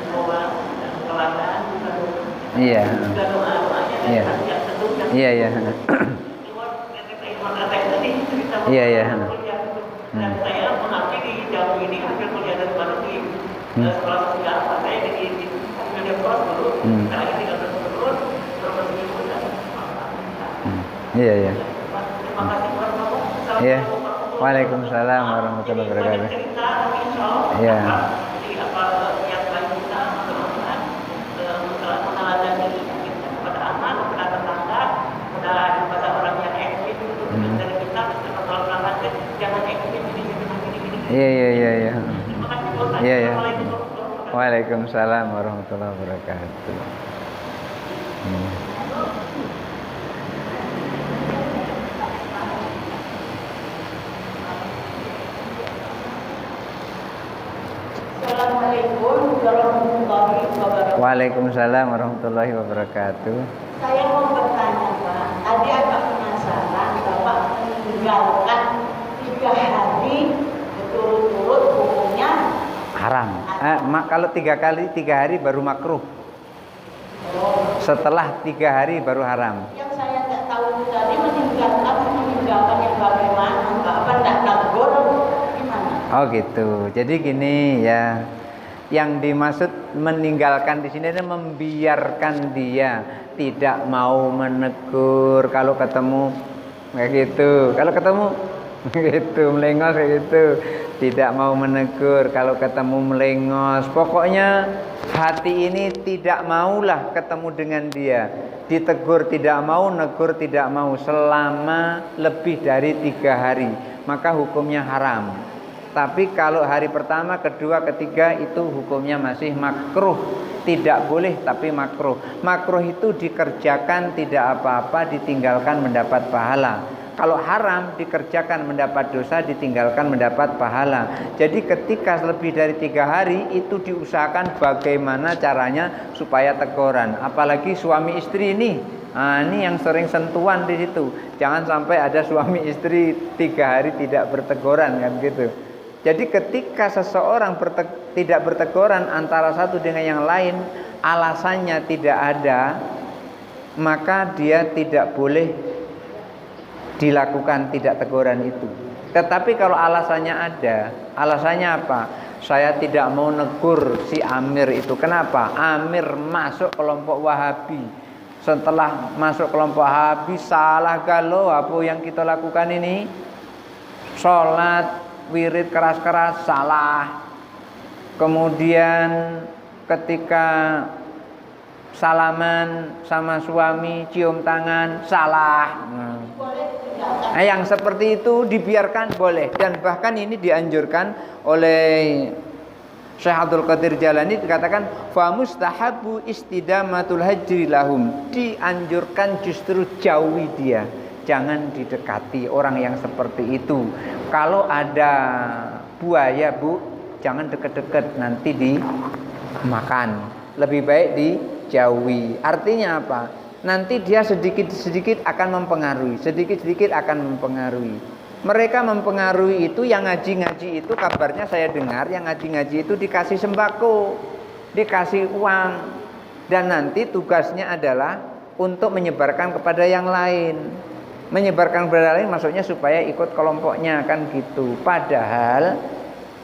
doa dan teladan, bukan Iya. juga doa-doanya dan yang teduh yang Iya. Iya. Dan saya mengabdi di Jambi ini hasil kuliah dari baru di sekolah sosial apa saya di media pros dulu, sekarang tinggal terus ibu dan Iya. terima kasih buat Bapak. Iya. Waalaikumsalam warahmatullahi wabarakatuh. Cerita tapi insya Allah Iya. jadi apa yang lain kita teman-teman meneladan diri kita kepada anak, kepada tetangga, kepada orang yang ekstrim itu dari kita kalau melanggar jangan ekstrim gini. Iya. Terima kasih Bapak. Iya. Assalamualaikum. Waalaikumsalam warahmatullahi wabarakatuh. Assalamualaikum warahmatullahi wabarakatuh. Waalaikumsalam warahmatullahi wabarakatuh. Saya mau bertanya Pak, tadi agak penasaran Bapak meninggalkan 3 hari berturut-turut hukumnya Haram. Kalau 3 hari baru makruh. Setelah 3 hari baru haram. Yang saya tidak tahu tadi meninggalkan yang bagaimana? Apa tidak tegur? Gimana? Oh gitu. Jadi gini ya. Yang dimaksud meninggalkan di sini adalah membiarkan dia, tidak mau menegur kalau ketemu kayak gitu. Kalau ketemu gitu melengos kayak gitu. Tidak mau menegur kalau ketemu melengos. Pokoknya hati ini tidak maulah ketemu dengan dia. Ditegur tidak mau, negur tidak mau selama lebih dari 3 hari. Maka hukumnya haram. Tapi kalau hari pertama, kedua, ketiga itu hukumnya masih makruh. Tidak boleh tapi makruh. Makruh itu dikerjakan tidak apa-apa, ditinggalkan mendapat pahala. Kalau haram dikerjakan mendapat dosa, ditinggalkan mendapat pahala. Jadi ketika lebih dari 3 hari itu diusahakan bagaimana caranya supaya teguran. Apalagi suami istri ini. Ini yang sering sentuhan di situ. Jangan sampai ada suami istri 3 hari tidak berteguran kan gitu. Jadi ketika seseorang tidak berteguran antara satu dengan yang lain, alasannya tidak ada, maka dia tidak boleh dilakukan tidak teguran itu. Tetapi kalau alasannya ada, alasannya apa? Saya tidak mau negur si Amir itu. Kenapa? Amir masuk kelompok Wahabi. Setelah masuk kelompok Wahabi, salah galau apa yang kita lakukan ini? Sholat wirid keras-keras salah. Kemudian ketika salaman sama suami cium tangan salah. Nah, yang seperti itu dibiarkan boleh, dan bahkan ini dianjurkan oleh Syekh Abdul Qadir Jalani, dikatakan fa mustahabu istidamatul hajri lahum. Dianjurkan justru jauhi dia. Jangan didekati orang yang seperti itu. Kalau ada buaya Bu, jangan deket-deket, nanti dimakan. Lebih baik dijauhi. Artinya apa? Nanti dia sedikit-sedikit akan mempengaruhi. Sedikit-sedikit akan mempengaruhi. Mereka mempengaruhi itu, yang ngaji-ngaji itu kabarnya saya dengar, yang ngaji-ngaji itu dikasih sembako, dikasih uang. Dan nanti tugasnya adalah untuk menyebarkan kepada yang lain. Menyebarkan kepada lain maksudnya supaya ikut kelompoknya kan gitu. Padahal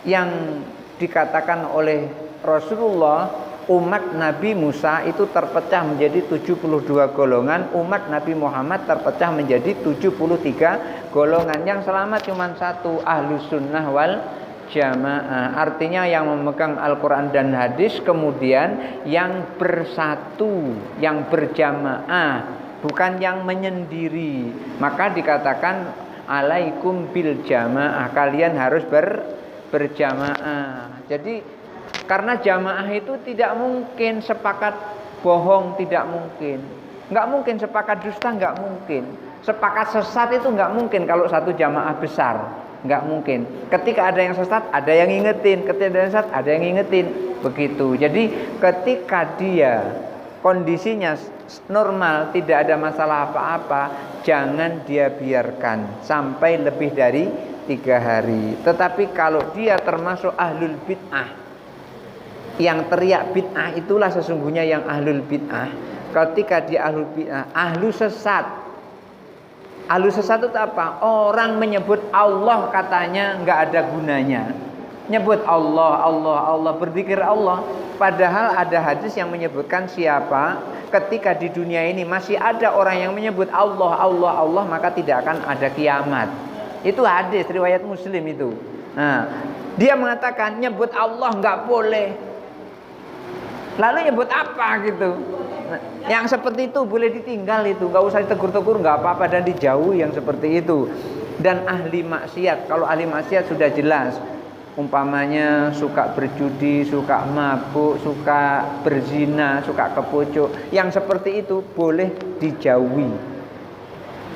yang dikatakan oleh Rasulullah, umat Nabi Musa itu terpecah menjadi 72 golongan, umat Nabi Muhammad terpecah menjadi 73 golongan. Yang selamat cuma satu, Ahlus Sunnah wal Jamaah. Artinya yang memegang Al-Quran dan hadis, kemudian yang bersatu, yang berjamaah, bukan yang menyendiri. Maka dikatakan alaikum bil jamaah, kalian harus berjamaah. Jadi karena jamaah itu tidak mungkin sepakat bohong, tidak mungkin. Enggak mungkin sepakat dusta, enggak mungkin. Sepakat sesat itu enggak mungkin kalau satu jamaah besar. Enggak mungkin. Ketika ada yang sesat, ada yang ngingetin. Ketika ada yang sesat, ada yang ngingetin. Begitu. Jadi ketika dia kondisinya normal, tidak ada masalah apa-apa, jangan dia biarkan sampai lebih dari 3 hari. Tetapi kalau dia termasuk ahlul bid'ah, yang teriak bid'ah itulah sesungguhnya yang ahlul bid'ah. Ketika dia ahlul bid'ah, ahlu sesat. Ahlu sesat itu apa? Orang menyebut Allah katanya nggak ada gunanya. Nyebut Allah, Allah, Allah, berzikir Allah. Padahal ada hadis yang menyebutkan siapa ketika di dunia ini masih ada orang yang menyebut Allah, Allah, Allah, maka tidak akan ada kiamat. Itu hadis riwayat Muslim itu. Nah, dia mengatakan nyebut Allah nggak boleh. Lalu nyebut apa gitu? Nah, yang seperti itu boleh ditinggal itu, nggak usah ditegur-tegur, nggak apa-apa, dan dijauhi yang seperti itu. Dan ahli maksiat, kalau ahli maksiat sudah jelas, umpamanya suka berjudi, suka mabuk, suka berzina, suka kepucuk, yang seperti itu boleh dijauhi.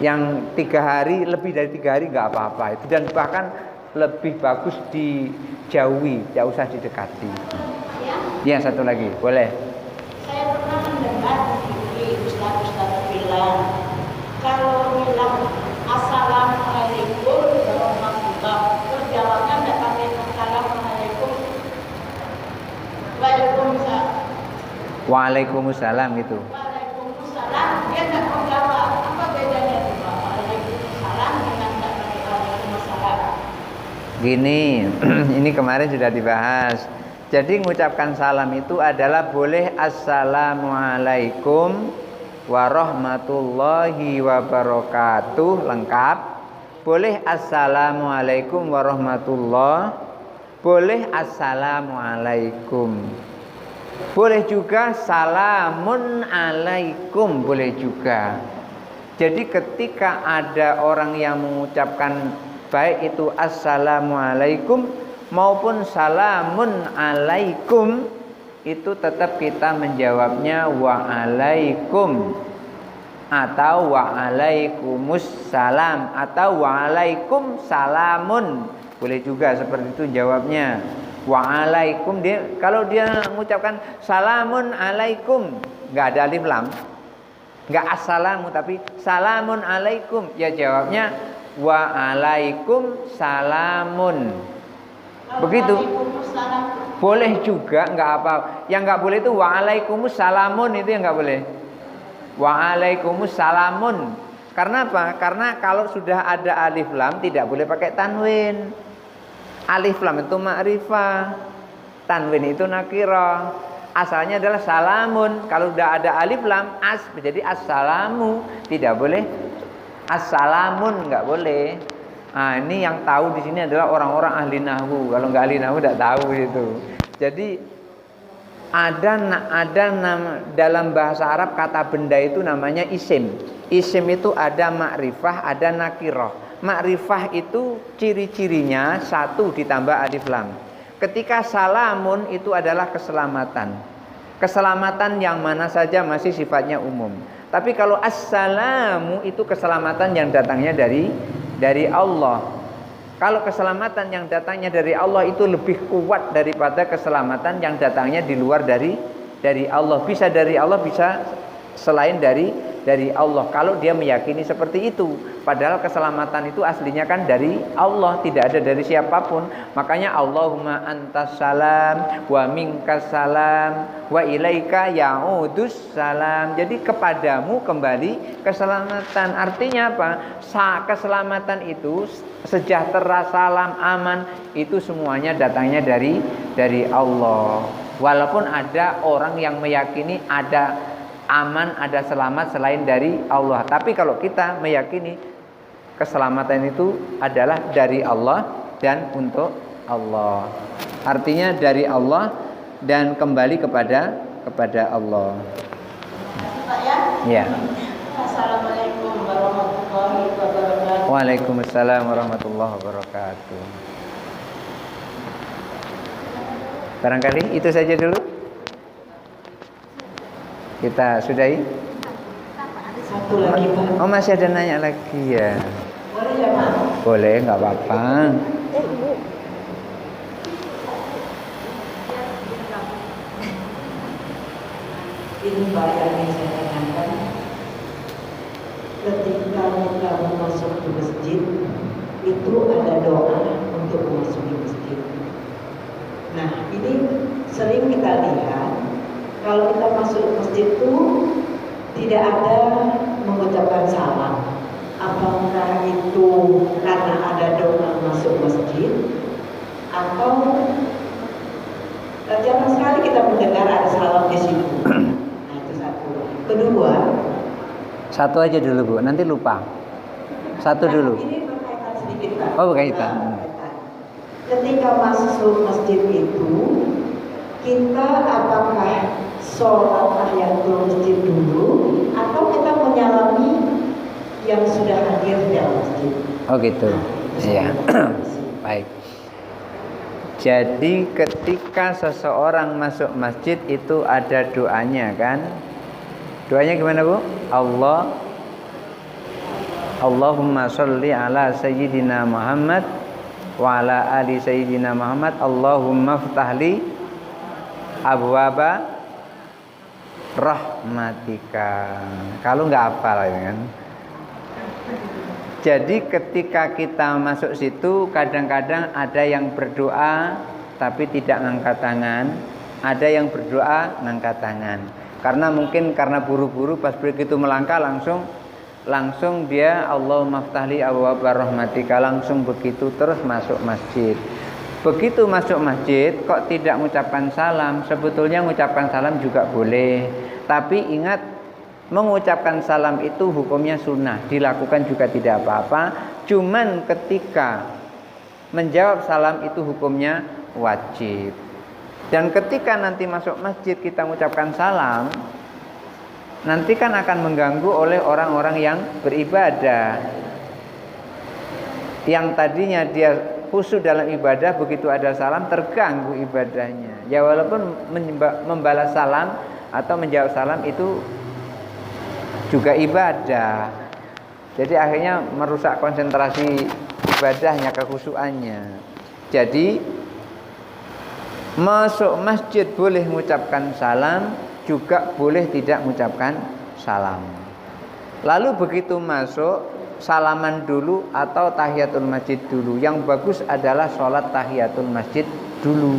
Yang 3 hari, lebih dari 3 hari nggak apa-apa itu, dan bahkan lebih bagus dijauhi, tidak usah didekati. Ya, satu lagi, boleh. Saya pernah mendengar di ustaz-ustaz bilang, kalau bilang assalamualaikum warahmatullahi, terus jawabnya tidak pakai assalamualaikum, Waalaikumsalam itu. Waalaikumsalam, dia tidak menjawab. Apa bedanya itu? Waalaikumsalam dengan tidak pakai waalaikumsalam. Gini, ini kemarin sudah dibahas. Jadi mengucapkan salam itu adalah boleh assalamualaikum warahmatullahi wabarakatuh lengkap. Boleh assalamualaikum warahmatullahi. Boleh assalamualaikum. Boleh juga salamun alaikum, boleh juga. Jadi ketika ada orang yang mengucapkan baik itu assalamualaikum maupun salamun alaikum, itu tetap kita menjawabnya waalaikum atau waalaikumsalam atau waalaikumsalamun, boleh juga seperti itu jawabnya. Waalaikum, dia kalau dia mengucapkan salamun alaikum, nggak ada alif lam, nggak assalamu tapi salamun alaikum, ya jawabnya waalaikum salamun. Begitu. Boleh juga, nggak apa. Yang nggak boleh itu waalaikumsalamun, itu yang nggak boleh. Waalaikumsalamun. Karena apa? Karena kalau sudah ada alif lam tidak boleh pakai tanwin. Alif lam itu ma'rifah, tanwin itu nakirah. Asalnya adalah salamun. Kalau sudah ada alif lam menjadi assalamu, tidak boleh assalamun, nggak boleh. Nah, ini yang tahu di sini adalah orang-orang ahli nahwu. Kalau nggak ahli nahwu tidak tahu itu. Jadi ada nama dalam bahasa Arab kata benda itu namanya isim. Isim itu ada ma'rifah, ada nakirah. Ma'rifah itu ciri-cirinya 1 ditambah alif lam. Ketika salamun itu adalah keselamatan. Keselamatan yang mana saja masih sifatnya umum. Tapi kalau assalamu itu keselamatan yang datangnya dari Allah. Kalau keselamatan yang datangnya dari Allah itu lebih kuat daripada keselamatan yang datangnya di luar dari Allah. Bisa dari Allah, bisa selain dari Allah. Kalau dia meyakini seperti itu, padahal keselamatan itu aslinya kan dari Allah, tidak ada dari siapapun. Makanya Allahumma antas salam wa minkas salam wa ilaika ya'udus salam. Jadi kepadamu kembali keselamatan. Artinya apa? Keselamatan itu, sejahtera, salam, aman, itu semuanya datangnya dari Allah. Walaupun ada orang yang meyakini ada aman, ada selamat selain dari Allah. Tapi kalau kita meyakini keselamatan itu adalah dari Allah dan untuk Allah. Artinya dari Allah dan kembali kepada Allah. Ya. Assalamualaikum warahmatullahi wabarakatuh. Waalaikumsalam warahmatullahi wabarakatuh. Barangkali itu saja dulu. Kita sudahi. Satu lagi, Pak. Oh, masih ada nanya lagi ya? Boleh ya, Pak? Boleh, nggak apa-apa. Ini Pak yang ingin saya tanyakan. Ketika kita masuk ke masjid, itu ada doa untuk memasuki masjid. Nah, ini sering kita lihat kalau kita masuk ke masjid itu tidak ada mengucapkan salam. Apakah itu karena ada doa masuk masjid atau jarang sekali kita mendengar ada salam di situ. Nah, itu satu. Kedua, Satu aja dulu Bu, nanti lupa. Satu dulu. ini berkaitan sedikit Pak. Oh, berkaitan. Berkaitan. Ketika masuk masjid itu, kita apakah sholat tahiyatul masjid dulu atau kita menyalami yang sudah hadir di dalam masjid? Oh gitu. Iya. Baik. Jadi ketika seseorang masuk masjid itu ada doanya kan? Doanya gimana Bu? Allahumma sholli ala sayyidina Muhammad wa ala ali sayyidina Muhammad. Allahumma ftahli abwaba rahmatika. Kalau nggak hafal ya kan? Jadi ketika kita masuk situ kadang-kadang ada yang berdoa tapi tidak ngangkat tangan, ada yang berdoa ngangkat tangan. Karena mungkin karena buru-buru pas begitu melangkah langsung dia Allahumma ftahli abwaaba rahmatika, langsung begitu terus masuk masjid. Begitu masuk masjid kok tidak mengucapkan salam, sebetulnya mengucapkan salam juga boleh. Tapi ingat, mengucapkan salam itu hukumnya sunnah, dilakukan juga tidak apa-apa. Cuman ketika menjawab salam itu hukumnya wajib. Dan ketika nanti masuk masjid kita mengucapkan salam, nanti kan akan mengganggu oleh orang-orang yang beribadah. Yang tadinya dia khusyuk dalam ibadah, begitu ada salam terganggu ibadahnya. Ya walaupun membalas salam atau menjawab salam itu juga ibadah. Jadi akhirnya merusak konsentrasi ibadahnya, kekhusyukannya. Jadi masuk masjid boleh mengucapkan salam, juga boleh tidak mengucapkan salam. Lalu begitu masuk salaman dulu atau tahiyatul masjid dulu. Yang bagus adalah sholat tahiyatul masjid dulu.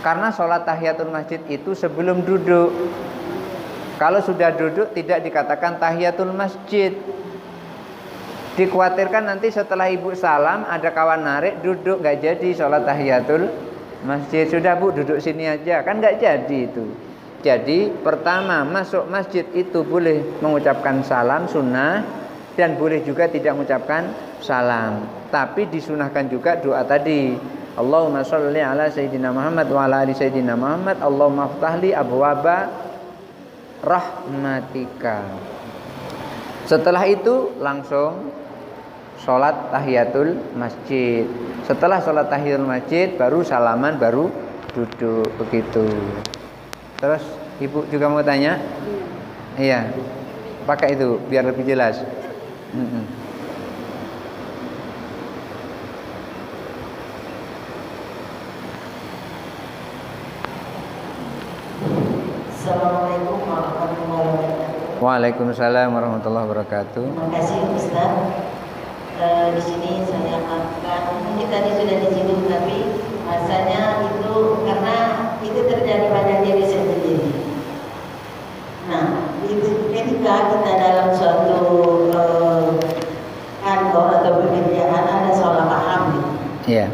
Karena sholat tahiyatul masjid itu sebelum duduk. Kalau sudah duduk tidak dikatakan tahiyatul masjid. Dikhawatirkan nanti setelah ibu salam ada kawan narik, duduk nggak jadi sholat tahiyatul masjid. Sudah Bu, duduk sini aja, kan nggak jadi itu. Jadi pertama masuk masjid itu boleh mengucapkan salam sunnah, dan boleh juga tidak mengucapkan salam. Tapi disunahkan juga doa tadi, Allahumma sholli ala sayyidina Muhammad wa ala ali sayyidina Muhammad. Allahumma ftahli abwaba rahmatika. Setelah itu langsung sholat tahiyatul masjid. Setelah sholat tahiyatul masjid baru salaman, baru duduk begitu. Terus ibu juga mau tanya? Iya. Pakai itu biar lebih jelas. Assalamualaikum warahmatullahi wabarakatuh. Waalaikumsalam warahmatullahi wabarakatuh. Terima kasih Ustaz. Di sini saya akan, mungkin tadi sudah disinggung, tapi rasanya itu karena itu terjadi pada diri sendiri. Nah, itu ketika kita dalam suatu kantor atau pekerjaan ada salah paham. Iya.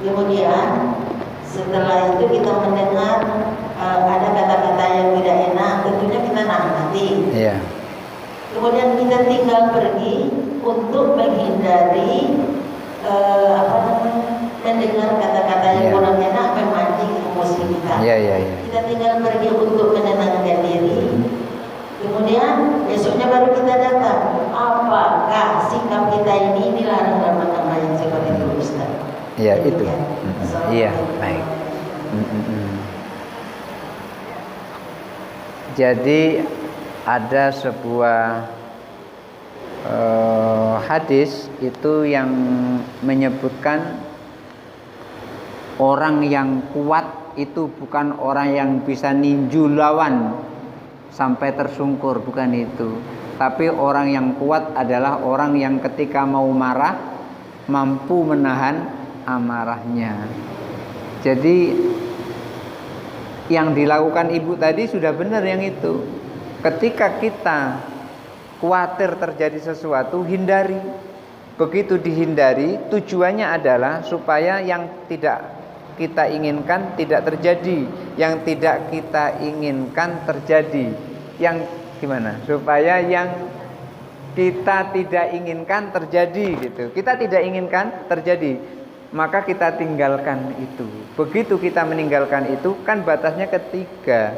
Kemudian setelah itu kita mendengar ada kata-kata yang tidak enak, tentunya kita nangkati. Iya. Kemudian kita tinggal pergi untuk menghindari mendengar kata-kata yang kurang enak, memancing emosi kita. Iya. Kita tinggal pergi untuk menenangkan diri. Kemudian besoknya baru kita datang. Apakah sikap kita ini dilarang dalam agama yang seperti itu, Ustaz? Iya, itu. Iya, baik. Jadi ada sebuah hadis itu yang menyebutkan orang yang kuat itu bukan orang yang bisa ninju lawan sampai tersungkur, bukan itu. Tapi orang yang kuat adalah orang yang ketika mau marah mampu menahan amarahnya. Jadi yang dilakukan ibu tadi sudah benar yang itu. Ketika kita khawatir terjadi sesuatu, hindari. Begitu dihindari, tujuannya adalah supaya yang tidak kita inginkan tidak terjadi, yang tidak kita inginkan terjadi. Yang gimana? Supaya yang kita tidak inginkan terjadi gitu. Kita tidak inginkan terjadi, maka kita tinggalkan itu. Begitu kita meninggalkan itu, kan batasnya ketiga.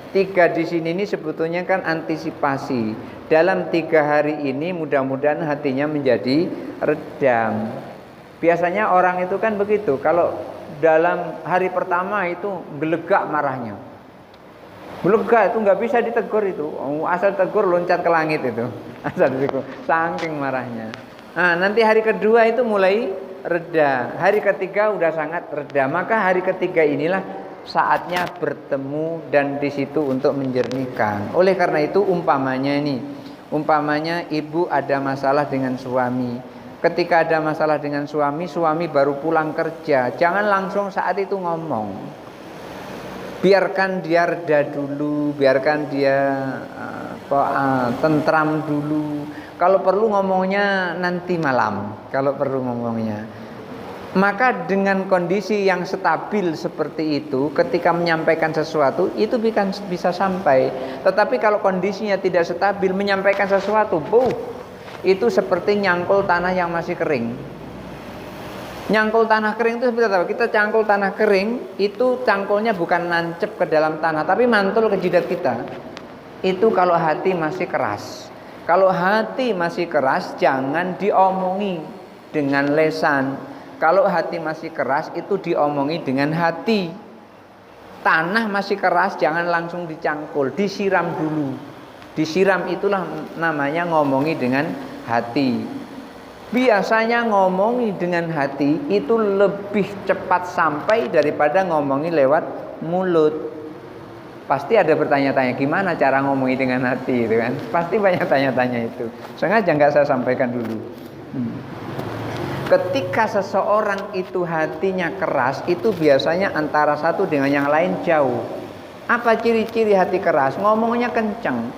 Tiga di sini ini sebetulnya kan antisipasi. Dalam 3 hari ini mudah-mudahan hatinya menjadi redam. Biasanya orang itu kan begitu. Kalau dalam hari pertama itu gelegak marahnya. Gelegak itu nggak bisa ditegur itu. Asal tegur loncat ke langit itu. Asal ditegur. Saking marahnya. Nah, nanti hari kedua itu mulai reda. Hari ketiga udah sangat reda. Maka hari ketiga inilah saatnya bertemu dan di situ untuk menjernihkan. Oleh karena itu umpamanya ibu ada masalah dengan suami. Ketika ada masalah dengan suami baru pulang kerja, jangan langsung saat itu ngomong. Biarkan dia reda dulu, biarkan dia tentram dulu. Kalau perlu ngomongnya nanti malam, kalau perlu ngomongnya. Maka dengan kondisi yang stabil seperti itu, ketika menyampaikan sesuatu itu bisa sampai. Tetapi kalau kondisinya tidak stabil, menyampaikan sesuatu, itu seperti nyangkul tanah yang masih kering. Nyangkul tanah kering itu seperti apa? Kita cangkul tanah kering, itu cangkulnya bukan nancep ke dalam tanah, tapi mantul ke jidat kita. Itu kalau hati masih keras. Kalau hati masih keras, jangan diomongi dengan lesan. Kalau hati masih keras, itu diomongi dengan hati. Tanah masih keras, jangan langsung dicangkul, disiram dulu. Disiram itulah namanya ngomongi dengan hati. Biasanya ngomongi dengan hati itu lebih cepat sampai daripada ngomongi lewat mulut. Pasti ada bertanya-tanya, gimana cara ngomongi dengan hati itu kan? Pasti banyak tanya-tanya itu. Sengaja nggak saya sampaikan dulu. Ketika seseorang itu hatinya keras, itu biasanya antara satu dengan yang lain jauh. Apa ciri-ciri hati keras? Ngomongnya kencang.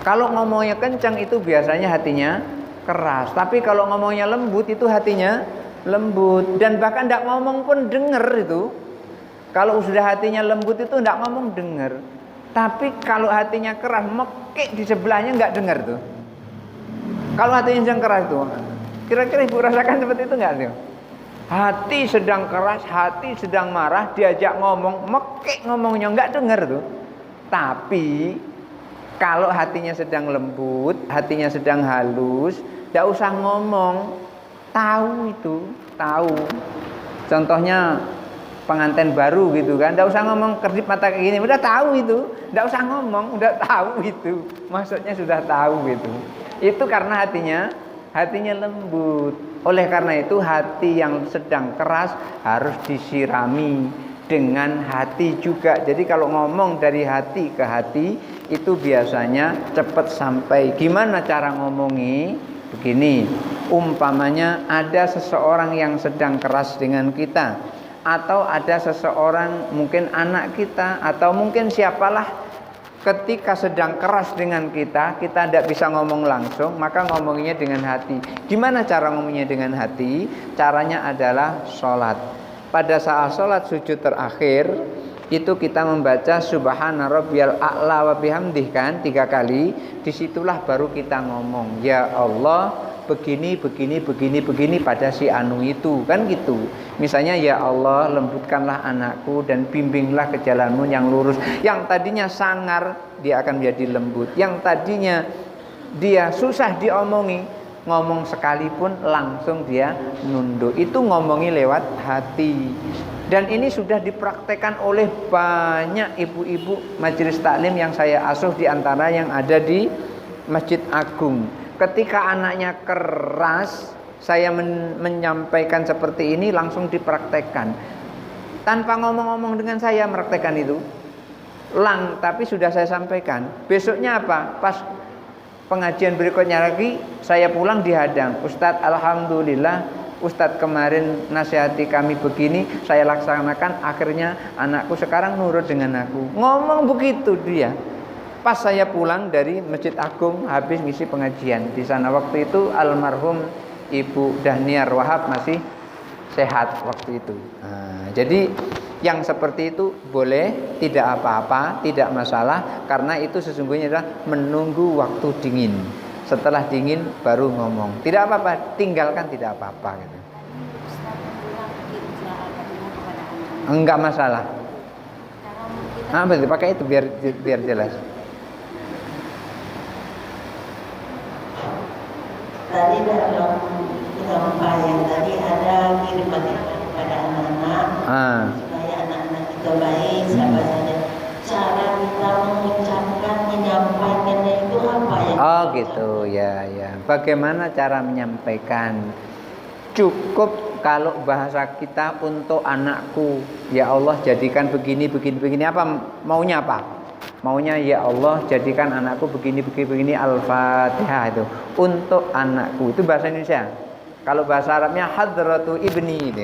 Kalau ngomongnya kencang itu biasanya hatinya keras. Tapi kalau ngomongnya lembut itu hatinya lembut. Dan bahkan tidak ngomong pun denger itu. Kalau sudah hatinya lembut itu tidak ngomong denger. Tapi kalau hatinya keras, mekik di sebelahnya nggak denger tuh. Kalau hatinya sedang keras tuh. Kira-kira ibu rasakan seperti itu nggak sih? Hati sedang keras, hati sedang marah, diajak ngomong, mekik ngomongnya nggak dengar tuh. Tapi kalau hatinya sedang lembut, hatinya sedang halus, nggak usah ngomong, tahu itu, tahu. Contohnya pengantin baru gitu kan, nggak usah ngomong kedip mata kayak gini, udah tahu itu, nggak usah ngomong, udah tahu itu, maksudnya sudah tahu gitu. Itu karena hatinya lembut. Oleh karena itu hati yang sedang keras harus disirami dengan hati juga. Jadi kalau ngomong dari hati ke hati itu biasanya cepat sampai. Gimana cara ngomongi? Begini, umpamanya ada seseorang yang sedang keras dengan kita, atau ada seseorang mungkin anak kita, atau mungkin siapalah, ketika sedang keras dengan kita tidak bisa ngomong langsung, maka ngomonginya dengan hati. Gimana cara ngomongnya dengan hati? Caranya adalah sholat. Pada saat sholat sujud terakhir, itu kita membaca Subhana Rabbiyal A'la wa bihamdih kan 3 kali. Disitulah baru kita ngomong, ya Allah, begini pada si anu itu, kan gitu. Misalnya, ya Allah, lembutkanlah anakku dan bimbinglah ke jalanmu yang lurus. Yang tadinya sangar, dia akan menjadi lembut. Yang tadinya dia susah diomongi, ngomong sekalipun langsung dia nunduk. Itu ngomongi lewat hati. Dan ini sudah dipraktekkan oleh banyak ibu-ibu majelis taklim yang saya asuh, di antara yang ada di Masjid Agung. Ketika anaknya keras, saya menyampaikan seperti ini langsung dipraktekkan. tanpa ngomong-ngomong dengan saya meraktekkan itu. Tapi sudah saya sampaikan. Besoknya apa? Pas pengajian berikutnya lagi saya pulang dihadang. Ustadz, alhamdulillah Ustadz kemarin nasihati kami begini, saya laksanakan, akhirnya anakku sekarang nurut dengan aku. Ngomong begitu dia. Pas saya pulang dari Masjid Agung habis ngisi pengajian di sana, waktu itu almarhum Ibu Dahniar Wahab masih sehat waktu itu. Nah, jadi yang seperti itu boleh, tidak apa-apa, tidak masalah, karena itu sesungguhnya adalah menunggu waktu dingin. Setelah dingin baru ngomong. Tidak apa-apa, tinggalkan, tidak apa-apa gitu. Enggak masalah. Betul, pakai itu biar jelas. Tadi dalam yang tadi ada kiriman kepada anak-anak supaya anak-anak kita baik, siapa saja. Cara kita mengucapkan, menyampaikannya itu apa ya? Oh gitu ya. Bagaimana cara menyampaikan? Cukup kalau bahasa kita untuk anakku, ya Allah jadikan begini apa maunya apa? Maunya ya Allah jadikan anakku begini Al-Fatihah itu untuk anakku. Itu bahasa Indonesia. Kalau bahasa Arabnya hadratu ibni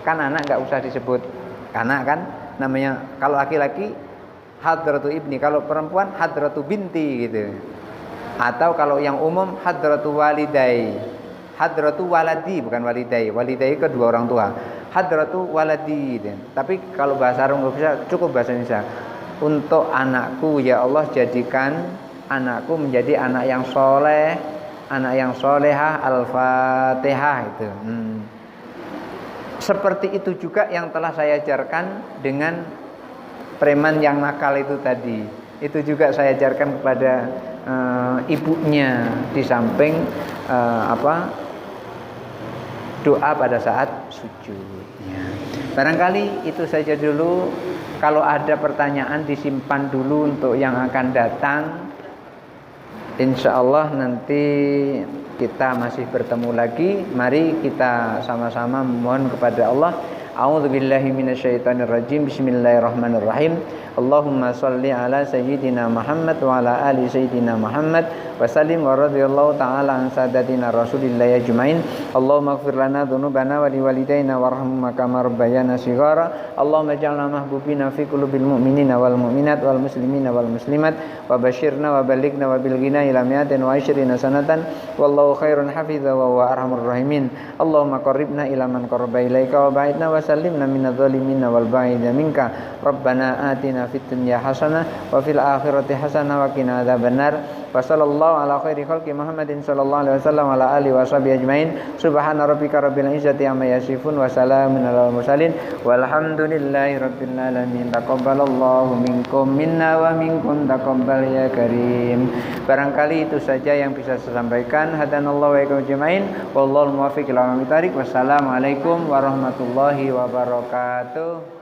kan anak nggak usah disebut anak kan, namanya kalau laki-laki hadratu ibni, kalau perempuan hadratu binti gitu. Atau kalau yang umum hadratu walidai. Hadratu waladi bukan walidai. Walidai kedua orang tua. Hadratu waladi. Tapi kalau bahasa Arab nggak bisa, cukup bahasa Indonesia. Untuk anakku ya Allah jadikan anakku menjadi anak yang soleh, anak yang solehah, Al-Fatihah itu. Seperti itu juga yang telah saya ajarkan dengan preman yang nakal itu tadi. Itu juga saya ajarkan kepada ibunya di samping doa pada saat sujud. Barangkali itu saja dulu. Kalau ada pertanyaan disimpan dulu untuk yang akan datang. Insya Allah nanti kita masih bertemu lagi. Mari kita sama-sama memohon kepada Allah. A'udzubillahi minasyaitonirrajim. Bismillahirrahmanirrahim. Allahumma shalli ala sayyidina Muhammad wa ala ali sayyidina Muhammad wa sallim wa radhiyallahu ta'ala an sadatina Rasulillah ajmain. Allahumma ighfir lana dhunubana wa liwalidayna warhamhuma kama rabbayana shighara. Allahumma ij'alna mahbubina fi qulubil mu'minina wal mu'minat wal muslimina wal muslimat wa basyirna wa balighna wa bil ghina ila mi'atin wa 20 sanatan wallahu khairun hafidza wa huwa arhamur rahimin. Allahumma qarribna ila man qarraba ilaika wa ba'idna wa sallimna minadh dhalimina wal ba'ida minka. Rabbana atina fid dunya hasanah wa fil akhirati hasanah wa qina adzabannar. Wa sallallahu ala khairi khalqi Muhammadin sallallahu alaihi wasallam ala alihi washabihi ajmain. Subhana rabbika rabbil izzati amma yasifun wa salamun alal mursalin walhamdulillahi rabbil alamin. Taqabbalallahu minkum minna wa minkum taqabbal ya karim. Barangkali itu saja yang bisa saya sampaikan. Hadanallahu wa iyyakum ajmain. Wallahul muwaffiq ila aqwamit thariq. Wassalamualaikum warahmatullahi wabarakatuh.